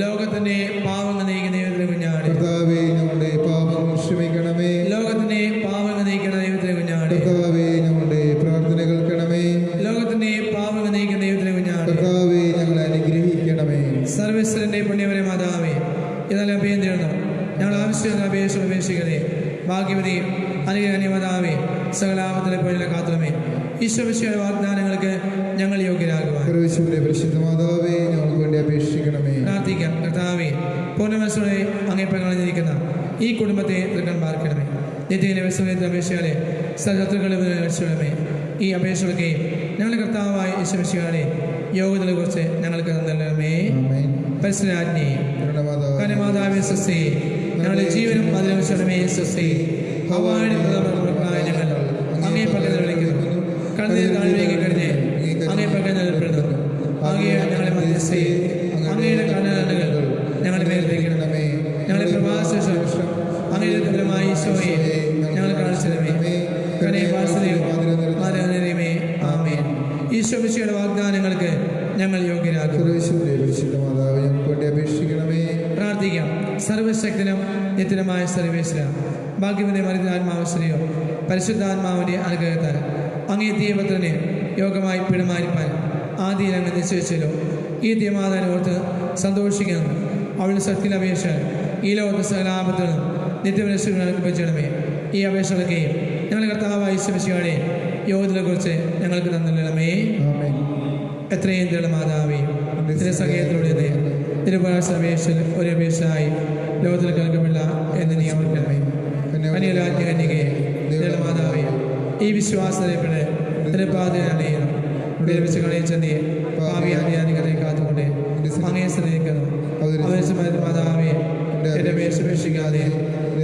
ലോകത്തിന്റെ പാവങ്ങൾ നീക്കുന്ന ദൈവത്തിലെ കുഞ്ഞാട്, കർത്താവേ, ഞങ്ങളുടെ പാപങ്ങൾ ക്ഷമിക്കണമേ. ലോകത്തിന്റെ പാവങ്ങൾ നീക്കുന്ന ദൈവത്തിലെ കുഞ്ഞാട്, കർത്താവേ, ഞങ്ങളുടെ പ്രാർത്ഥന കേൾക്കണമേ. ലോകത്തിന്റെ പാവങ്ങൾ നീക്കുന്ന ദൈവത്തിലെ കുഞ്ഞാട്, കർത്താവേ, ഞങ്ങളെ അനുഗ്രഹിക്കണമേ. സർവേശ്വരന്റെ പുണ്യവരെ മാതാവേ, ഇതെല്ലാം അഭയം തേടുന്നു. ഞങ്ങൾ ആവശ്യമുള്ള അപേക്ഷിക്കണേ. ഭാഗ്യവതി അനുഗ്രഹീയ മാതാവേ, സകലാപത്തിലെ പോലെ കാത്തുമേ. ഈശ്വരയുടെ വാഗ്ദാനങ്ങൾക്ക് ഞങ്ങൾ യോഗ്യരാകുവാൻ സർവ്വേശ്വരന്റെ പരിശുദ്ധ മാതാവേ, ഞങ്ങൾക്ക് വേണ്ടി അപേക്ഷിക്കണമേ. പ്രാർത്ഥിക്കാം. കർത്താവേ, പൂർണ്ണ മനസ്സോടെ അങ്ങേ പങ്കാളിഞ്ഞിരിക്കുന്ന ഈ കുടുംബത്തെ തൃക്കാൻ പാർക്കണമേ. നിത്യത്തിന്റെ വിശ്വത്തെ അപേക്ഷകളെ ശത്രുക്കളെ രക്ഷിക്കണമേ. ഈ അപേക്ഷകൾക്കെയും ഞങ്ങളുടെ കർത്താവായ ഈശ്വരശികളെ യോഗ്യതകളെ കുറിച്ച് ഞങ്ങൾക്ക് നൽകണമേ. ആമേൻ. പരിശുദ്ധാജ്ഞി, കരുണാമാതാവേ, കനിമാതാവേ സ്വസ്തി, ഞങ്ങളുടെ ജീവനും അതിലംശമേ സ്വസ്തി. ഹവാഴി പ്രധാനമായ ഞങ്ങൾ അങ്ങേ പകൽ വിളിക്കുന്നു. കണ്ണീർ താഴ്വേക്ക് കഴിഞ്ഞ് അങ്ങേ പകൽ നിലപ്പെടുന്നു. ആകെയോ ഞങ്ങളെ മധ്യസ്ഥയെ അങ്ങയുടെ കണ്ണുകൾ ഞങ്ങളുടെ മേൽ വയ്ക്കണമേ. ഞങ്ങളെ പ്രഭാശേഷം അങ്ങയുടെ ഫലമായ ഈശോയെ ഞങ്ങൾ കാണിച്ചതമേ കനേവാസനയുമേ ആമേൻ. ഈശോ മിശിഹായുടെ വാഗ്ദാനങ്ങൾക്ക് ഞങ്ങൾ യോഗ്യരാകും. മാതാവ് ഞങ്ങൾക്ക് വേണ്ടി അപേക്ഷിക്കണമേ. പ്രാർത്ഥിക്കാം. സർവശക്തനും നിത്യമായ സർവേശ്വര, ഭാഗ്യവന്റെ മരുന്നാത്മാവശ്രയോ പരിശുദ്ധാത്മാവിന്റെ അനുഗ്രഹത്താൽ അങ്ങേ ദൈവപുത്രനെ യോഗമായി പിടമാരിപ്പാൻ ആദ്യം അങ്ങ് നിശ്ചയിച്ചല്ലോ. ഈ ദൈവമാതാവിനെ ഓർത്ത് സന്തോഷിക്കുന്നു. അവളുടെ ശക്തിയിൽ അപേക്ഷ ഈ ലോകത്തെ സകലാപത്തിനും നിത്യപരിശുദ്ധ അനുഭവിച്ചണമേ. ഈ അപേക്ഷകളൊക്കെയും ഞങ്ങളുടെ കർത്താവായ ഈശോ മിശിഹായുടെ യോഗ്യതയെക്കുറിച്ച് ഞങ്ങൾക്ക് തന്നിരണമേ. എത്രയും ദയുള്ള മാതാവേ, ഇതിന്റെ സഹയത്തിലൂടെ തിരുപരാശപേക്ഷയിൽ ഒരു അപേക്ഷയായി ലോകത്തിൽ കേൾക്കമില്ല എന്ന് നീ ഓർക്കണമേ. കന്യകയെ ദയുള്ള മാതാവേ, ഈ വിശ്വാസത്തിൽപ്പെട്ട് തിരുപ്പാതിരണിയുന്നു വിലപിച്ച് കളിച്ചെന്നിയെ ഭാവിയാധികാരികളെ കാത്തുകൊണ്ട് അങ്ങയെ ശ്രദ്ധിക്കുന്നു. അവരുടെ മാതാവേ, എന്റെ അപേക്ഷിക്കാതെ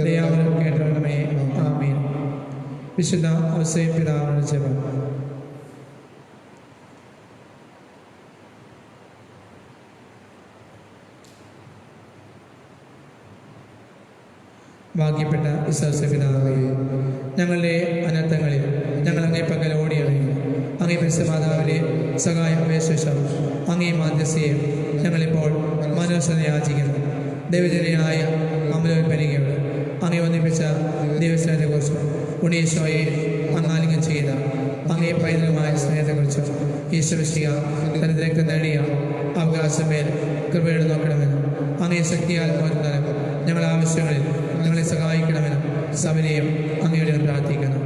ദയാവനം കേട്ടോണമേ. ആമീൻ. വിശുദ്ധ ഔസേപ്പ് പിതാവിന്റെ ജപം. ഭാഗ്യപ്പെട്ട ഔസേപ്പ് പിതാവേ, ഞങ്ങളുടെ അനർത്ഥങ്ങളിൽ ഞങ്ങൾ അങ്ങേ പക്കൽ ഓടിയറിയുന്നു. അങ്ങേ പരിശുദ്ധമാതാവിലെ സഹായം അപേക്ഷിച്ചും അങ്ങേ മാധ്യസ്ഥയെ ഞങ്ങളിപ്പോൾ മനോസത യാചിക്കുന്നു. ദൈവജനയായ അമലോൽപ്പനികയോട് അങ്ങേ ഒന്നിപ്പിച്ച ദൈവസ്നേഹത്തെക്കുറിച്ചും ഉണ്ണീശോയെ അങ്ങാലിംഗം ചെയ്ത അങ്ങേ പൈതൃകമായ സ്നേഹത്തെക്കുറിച്ചും ഈശോ മിശിഹ തന്റെ രക്തം നേടിയ അവകാശമേൽ കൃപയോട് നോക്കണമെന്നും അങ്ങേ ശക്തിയാൽ ഓരോരുത്തരും ഞങ്ങളുടെ ആവശ്യങ്ങളിൽ ഞങ്ങളെ സഹായിക്കണമെന്നും സഭനെയും അങ്ങയുടെ പ്രാർത്ഥിക്കുന്നു.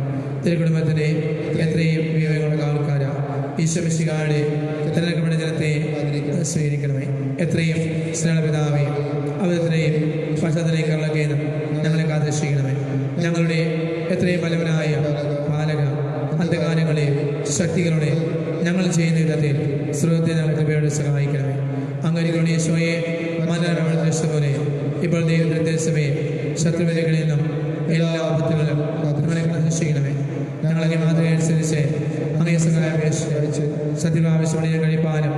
തിരുക്കുടുംബത്തിൻ്റെ എത്രയും വിവേകമുള്ള ആൾക്കാരാ ഈശോ മിശിഹായുടെ തിരഞ്ഞെടുക്കപ്പെട്ട ജനത്തെ സ്വീകരിക്കണമേ. എത്രയും സ്നേഹപിതാവേ, അവരെയും പശ്ചാത്തലയിലേക്കുള്ളതെന്നും ഞങ്ങളെ കാത്തിരക്ഷിക്കണമേ. ഞങ്ങളുടെ എത്രയും ബലവനായ പാലക അന്ധകാരങ്ങളെയും ശക്തികളുടെ ഞങ്ങൾ ചെയ്യുന്ന വിധത്തിൽ സ്രോതത്തെ ഞങ്ങൾ കൃപയോടെ സഹായിക്കണമേ. അങ്ങനെയുള്ള ഈശോയെ പോലെ ഇപ്പോൾ ദൈവസഭയെ ശത്രുവിനകളിൽ നിന്നും എല്ലാ ആപത്തുകളിലും ഞങ്ങളെ കാത്തിരക്ഷിക്കണമേ. ഞങ്ങളെ മാതൃകയനുസരിച്ച് അങ്ങേ സഹായം അപേക്ഷിച്ച് സത്യമാവശ്യമുള്ള കഴിപ്പാനും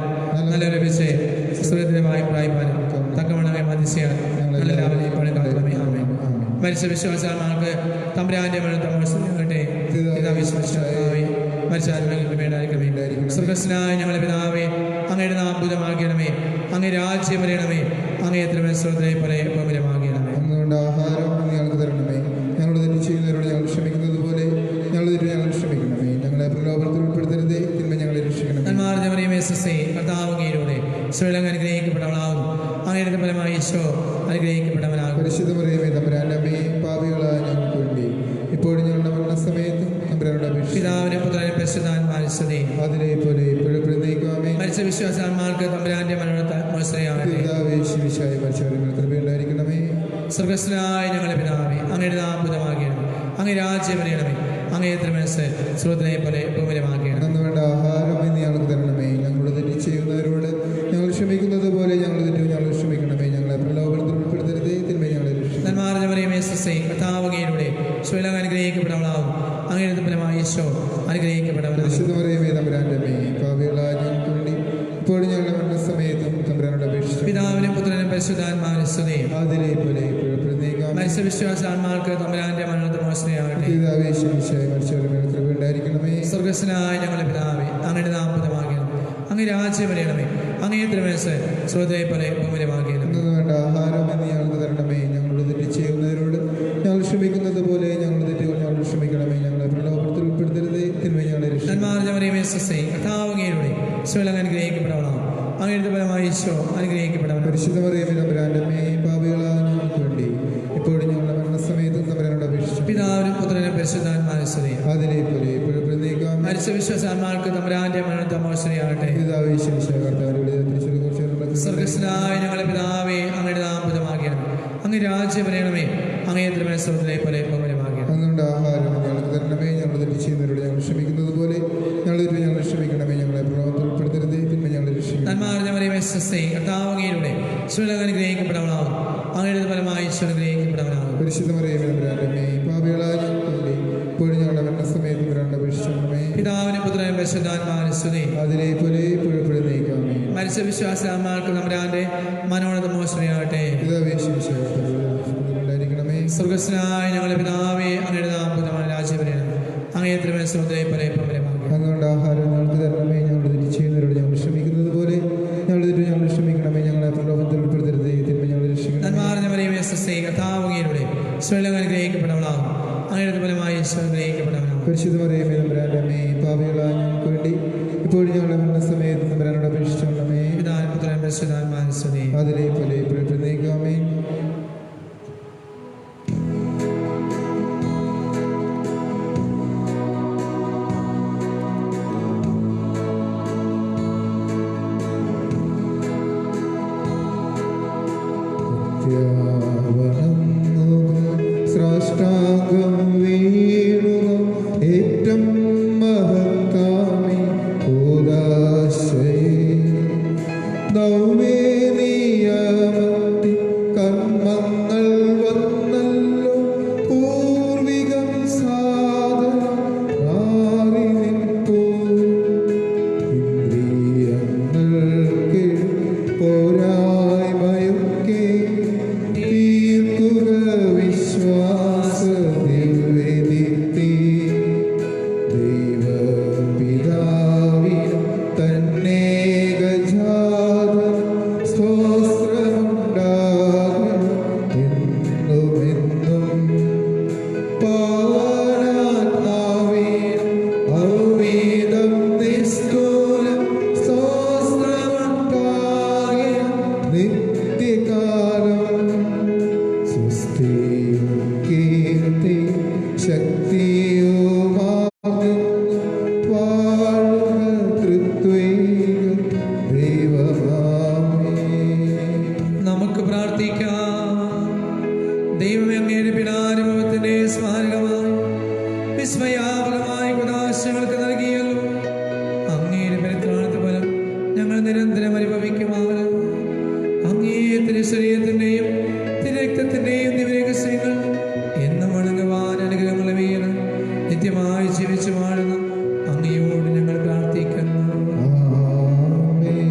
നല്ല ലഭിച്ച് സുരക്ഷിതമായി പ്രായിപ്പാനും തക്കവണ്ണമേ മതിശയാൽ എല്ലാവരെയും പണി കാക്കണമേ. ആമേൻ. മരിച്ച വിശ്വാസമാർക്ക് തമ്പുരാന്റെ മരണത്തെ മരിച്ച ആത്മാക്കൾക്ക് വേണ്ടായിരിക്കണമേ. സ്വർഗസ്നായ ഞങ്ങളുടെ പിതാവേ, അങ്ങയുടെ നാം അത്ഭുതമാകണമേ. അങ്ങേ രാജ്യം വരണമേ. അങ്ങേ എത്ര ശ്രദ്ധയെ പോലെ പൗരമാകണമേ. അതുകൊണ്ട് ആഹാരം ഞങ്ങൾക്ക് തരണമേ. ഞങ്ങളുടെ തെറ്റ് ചെയ്യുന്നവരോട് ഞങ്ങൾ ക്ഷമിക്കുന്നത് പോലെ ഞങ്ങളുടെ തെറ്റ് ഞങ്ങൾ ക്ഷമിക്കണമേ. ഞങ്ങളെ പ്രലോഭനത്തിൽ ഉൾപ്പെടുത്തരുതേ, തിന്മ ഞങ്ങളെ രക്ഷിക്കണമേ. കർത്താവങ്ങയിലൂടെ സ്വയം അനുഗ്രഹിക്കപ്പെട്ടവളാകുന്നു. അങ്ങയുടെ ഫലമായി ഈശോ അനുഗ്രഹിക്കപ്പെട്ടവനാകും. പരിശുദ്ധ മറിയമേ, തമ്പുരാന്റെ അമ്മയെ, പാപികളായ ഞങ്ങൾക്ക് വേണ്ടി ഇപ്പോഴും ഞങ്ങളുടെ മരണസമയത്തും തമ്പുരാനോട് അപേക്ഷിക്കുന്നു. പിതാവിനും പുത്രനും പരിശുദ്ധാത്മാവിനും സ്തുതി. അതിലെ പോലെ ഇപ്പോഴും പ്രത്യേകമേ. മരിച്ച വിശ്വാസാത്മാർക്ക് തമ്പുരാന്റെ മരണത്തെ കൃപയുണ്ടായിരിക്കണമേ. സ്വർഗസ്നായ ഞങ്ങളുടെ പിതാവേ, അങ്ങയുടെ നാം അത്ഭുതമാകണമേ. അങ്ങേ രാജ്യം വരണമേ. അങ്ങേ തിരുമനസ്സ് സ്രോതനെ പോലെ ഭൂമിയിലുമാകണം. അന്ന് വേണ്ട ആഹാരം ഇന്ന് ഞങ്ങൾക്ക് തരണമേ. ഞങ്ങളുടെ തെറ്റ് ചെയ്യുന്നവരോട് ഞങ്ങൾ ക്ഷമിക്കുന്നത് പോലെ ഞങ്ങളുടെ തെറ്റ് ഞങ്ങൾ ക്ഷമിക്കണമേ. ഞങ്ങളെ പ്രലോഭനത്തിൽ ഉൾപ്പെടുത്തരുതേ, തിന്മ ഞങ്ങളെ കർത്താവങ്ങയിലൂടെ സ്വയം അനുഗ്രഹിക്കപ്പെടാവുന്നതാവും. അങ്ങയുടെ ഫലമായി ഈശോ അനുഗ്രഹിക്കപ്പെടാവുന്ന. പരിശുദ്ധമറിയമേ, തമ്പുരാന്റെ അമ്മയെ, പാപികളായ ഞങ്ങൾക്ക് വേണ്ടി ഇപ്പോഴും ഞങ്ങളുടെ മരണസമയത്തും തമ്പുരാനോട് അപേക്ഷിക്കുന്നു. പിതാവിനും പുത്രനും പരിശുദ്ധാത്മാവിനും സ്തുതി. അതിലെ പോലെ ഇപ്പോഴും പ്രത്യേകം മരിച്ച വിശ്വാസാത്മാർക്ക് തമ്പുരാന്റെ മരണത്തെ മോശമാകട്ടെ. കൃപയുണ്ടായിരിക്കണമേ. സ്വർഗസ്നായ ഞങ്ങളുടെ പിതാവേ, അങ്ങയുടെ നാം അത്ഭുതമാകണം. അങ്ങ് രാജ്യം വരണമേ. അങ്ങേ തിരുമനസ്സ് സ്രോതയെ പോലെ ഭൂമിയിലുമാകണം. വേണ്ട ആഹാരം എന്ന് ഞങ്ങൾക്ക് തരണമേ. ഞങ്ങളുടെ തെറ്റ് ചെയ്യുന്നവരോട് ഞങ്ങൾ ക്ഷമിക്കുന്നത് പോലെ ഞങ്ങളുടെ തെറ്റുകൾ ഞങ്ങൾ ക്ഷമിക്കണമേ. ഞങ്ങളെ പ്രലോഭനത്തിൽ ഉൾപ്പെടുത്തരുതേ, തിന്മ ഞങ്ങളെ രക്ഷിക്കണമേ. കർത്താവങ്ങയിലൂടെ സ്വയം അനുഗ്രഹിക്കപ്പെടാവണം. അങ്ങയുടെ ഫലമായി ഈശോ അനുഗ്രഹിക്കപ്പെടാവണം. പരിശുദ്ധമറിയമേ, തമ്പുരാന്റെ അമ്മയെ, പാപികളായ ഞങ്ങൾക്ക് വേണ്ടി ഇപ്പോഴും ഞങ്ങളുടെ മരണസമയത്തും തമ്പുരാനോട് അപേക്ഷിക്കുന്നു. പിതാവിനും പുത്രനും പരിശുദ്ധാത്മാവിനും സ്തുതി. അതിലെ പോലെ ഇപ്പോഴും പ്രത്യേകം മരിച്ച വിശ്വാസാത്മാർക്ക് തമ്പുരാന്റെ മരണത്തെ മോശമാകട്ടെ. സ്വർഗസ്നായ ഞങ്ങളുടെ പിതാവേ, അങ്ങയുടെ നാം അത്ഭുതമാകണം. അങ്ങ് രാജ്യം വരണമേ. അങ്ങേ തിരുമനസ്സേ പോലെ ഭൂമിയിലുമാകണം. അതുകൊണ്ട് ആഹാരം ഞങ്ങൾക്ക് തരണമേ. ഞങ്ങളുടെ തെറ്റ് ചെയ്യുന്നവരോട് ഞങ്ങൾ ക്ഷമിക്കുന്നത് പോലെ ഞങ്ങളുടെ തെറ്റ് ഞങ്ങൾ ക്ഷമിക്കണമേ. ഞങ്ങളെ പ്രലോഭനത്തിൽ ഉൾപ്പെടുത്തരുതേ, തിന്മ ഞങ്ങളെ രക്ഷിക്കണമേ. കർത്താവങ്ങയിലൂടെ സ്വയം അനുഗ്രഹിക്കപ്പെടാവുന്നതാവും. അങ്ങയുടെ ഫലമായി ഈശോ അനുഗ്രഹിക്കപ്പെടാവുന്നതാവും. പരിശുദ്ധമറിയമേ, തമ്പുരാന്റെ അമ്മയെ, പാപികളായ ഞങ്ങൾക്ക് വേണ്ടി ഇപ്പോഴും ഞങ്ങളുടെ മരണസമയത്തും തമ്പുരാനോട് അപേക്ഷിക്കണമേ. പിതാവിനും പുത്രനും പരിശുദ്ധാത്മാവിനും സ്തുതി. അതിലെ പോലെ ഇപ്പോഴും പ്രത്യേകമേ. മരിച്ച വിശ്വാസാത്മാർക്ക് തമ്പുരാന്റെ മനോണത മോശമാകട്ടെ. ഉണ്ടായിരിക്കണമേ. സ്വർഗസ്നായ ഞങ്ങളുടെ പിതാവേ, അങ്ങയുടെ നാമം രാജ്യപരിയാണ് അങ്ങേ തിരുമനസ്സുമുദ്രയെ പരേപ്പരമാകും. അങ്ങയുടെ ആഹാരം ഞങ്ങൾക്ക് തരണമേ. ഞങ്ങളുടെ തെറ്റ് ചെയ്യുന്നവരോട് ഞങ്ങൾ ക്ഷമിക്കുന്നത് പോലെ ഞങ്ങളുടെ തെറ്റ് ഞങ്ങൾ ക്ഷമിക്കണമേ. ഞങ്ങളെ പ്രലോഭനത്തിൽ ഉൾപ്പെടുത്തരുതേ, തിന്മ ഞങ്ങൾ രക്ഷിക്കണമേ. നന്മാർന്നവരെയും കർത്താവ് അങ്ങയിലൂടെ സ്വയം അനുഗ്രഹിക്കപ്പെടവളാകും. അങ്ങയുടെ ഫലമായി അനുഗ്രഹിക്കപ്പെടവനാകും. പരിശുദ്ധമറിയമേ തമ്പുരാന്റെ അമ്മേ, പാപികളായ ഞങ്ങൾക്ക് വേണ്ടി ഇപ്പോഴും ഞങ്ങളുടെ മരണസമയത്ത് തമ്പുരാനോട് അപേക്ഷിച്ചുകൊള്ളണമേ. പിതാവിനും പുത്രനും പരിശുദ്ധാത്മാവിനും സ്തുതി. അതിലെ പോലെ ഇപ്പോഴും നീക്കാമേ. സ്രാഷ്ടാംഗം വീണുക ഏറ്റം മഹത്താമി ഉദാശയേ നവ്യേ നിയമത്തി കർമ്മങ്ങൾ വന്നല്ലോ പൂർവികം സാധനം മാറി നിൽപ്പൂ ഇന്ദ്രിയങ്ങൾക്ക് പോരായ്മയൊക്കെ തീർക്കുക വിശ്വാസ ദിവ്യദീപ്തി ദൈവപിതാവിനും തന്നെ ഗജാതം സ്തോത്രമുണ്ടാകും എന്നുമെന്നും പാവനാത്മാവിൻ ഔവീതം നിസ്തുലം സ്തോത്രമുണ്ടാകും നിത്യകാലം സുസ്ഥിയും കീർത്തി ശക്തിയുമാകുന്നു വാഴുക തൃത്വൈക ദൈവമാമേ. നമുക്ക് പ്രാർത്ഥിക്കാം. ദൈവമേ, അങ്ങയുടെ പിതാനുഭവത്തിന്റെ സ്മാരകമായി വിസ്മയാപകമായ ഉദാശങ്ങൾക്ക് നൽകിയല്ലോ. അങ്ങയുടെ പരിത്രാണ ഫലം ഞങ്ങൾ നിരന്തരം അനുഭവിക്കുമാറ്. അങ്ങേ തിരുശരീരത്തിന്റെയും തിരുരക്തത്തിന്റെയും ദിവ്യരഹസ്യങ്ങൾ എന്നും വണങ്ങുവാൻ അനുഗ്രഹമുള്ള വീണ് നിത്യമായി ജീവിച്ചു വാഴുന്ന അങ്ങയോട് ഞങ്ങൾ പ്രാർത്ഥിക്കുന്നു. ആമേൻ.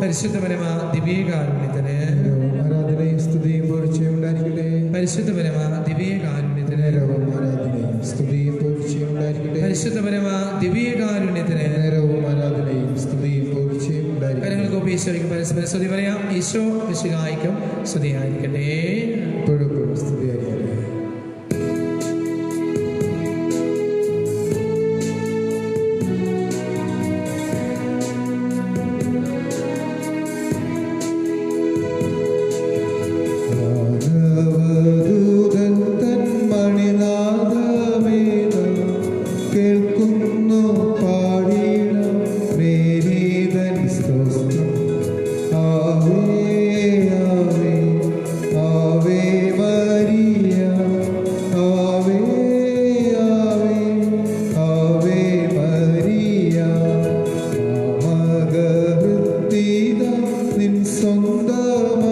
പരിശുദ്ധപരമ ദിവ്യകാരുണ്യത്തിന് ആരാധനയും സ്തുതിയും പുകഴ്ചയും ഉണ്ടായിരിക്കട്ടെ. പരിശുദ്ധപരമ ദിവ്യകാരുണ്യത്തിന് നേരവും ആരാധനയും സ്തുതിയും പുകഴ്ചയും ഉണ്ടായിരിക്കട്ടെ. പരിശുദ്ധപരമ ദിവ്യകാരുണ്യത്തിന് നേരവും ആരാധനയും സ്തുതിയും പുകഴ്ചയും ഉണ്ടായിരിക്കട്ടെ. കരങ്ങൾക്ക് ഒപ്പം ഈശോയ്ക്ക് പരസ്പരം സ്തുതി പറയാം. ഈശോ മിശിഹായ്ക്കും സ്തുതിയായിരിക്കട്ടെ. ഇപ്പോഴും സ്തുതിയായിരിക്കട്ടെ. മാനവദൂതൻ തൻ മണിനാദമേദം കേൾക്കുന്നു പാടിയിടം മേരീതൻ സ്തോത്രം. ആവേ ആവേ ആവേ മരിയ ആവേ ആവേ ആവേ മരിയ മാമകവൃത്തിത നിൻ സ്വന്തമ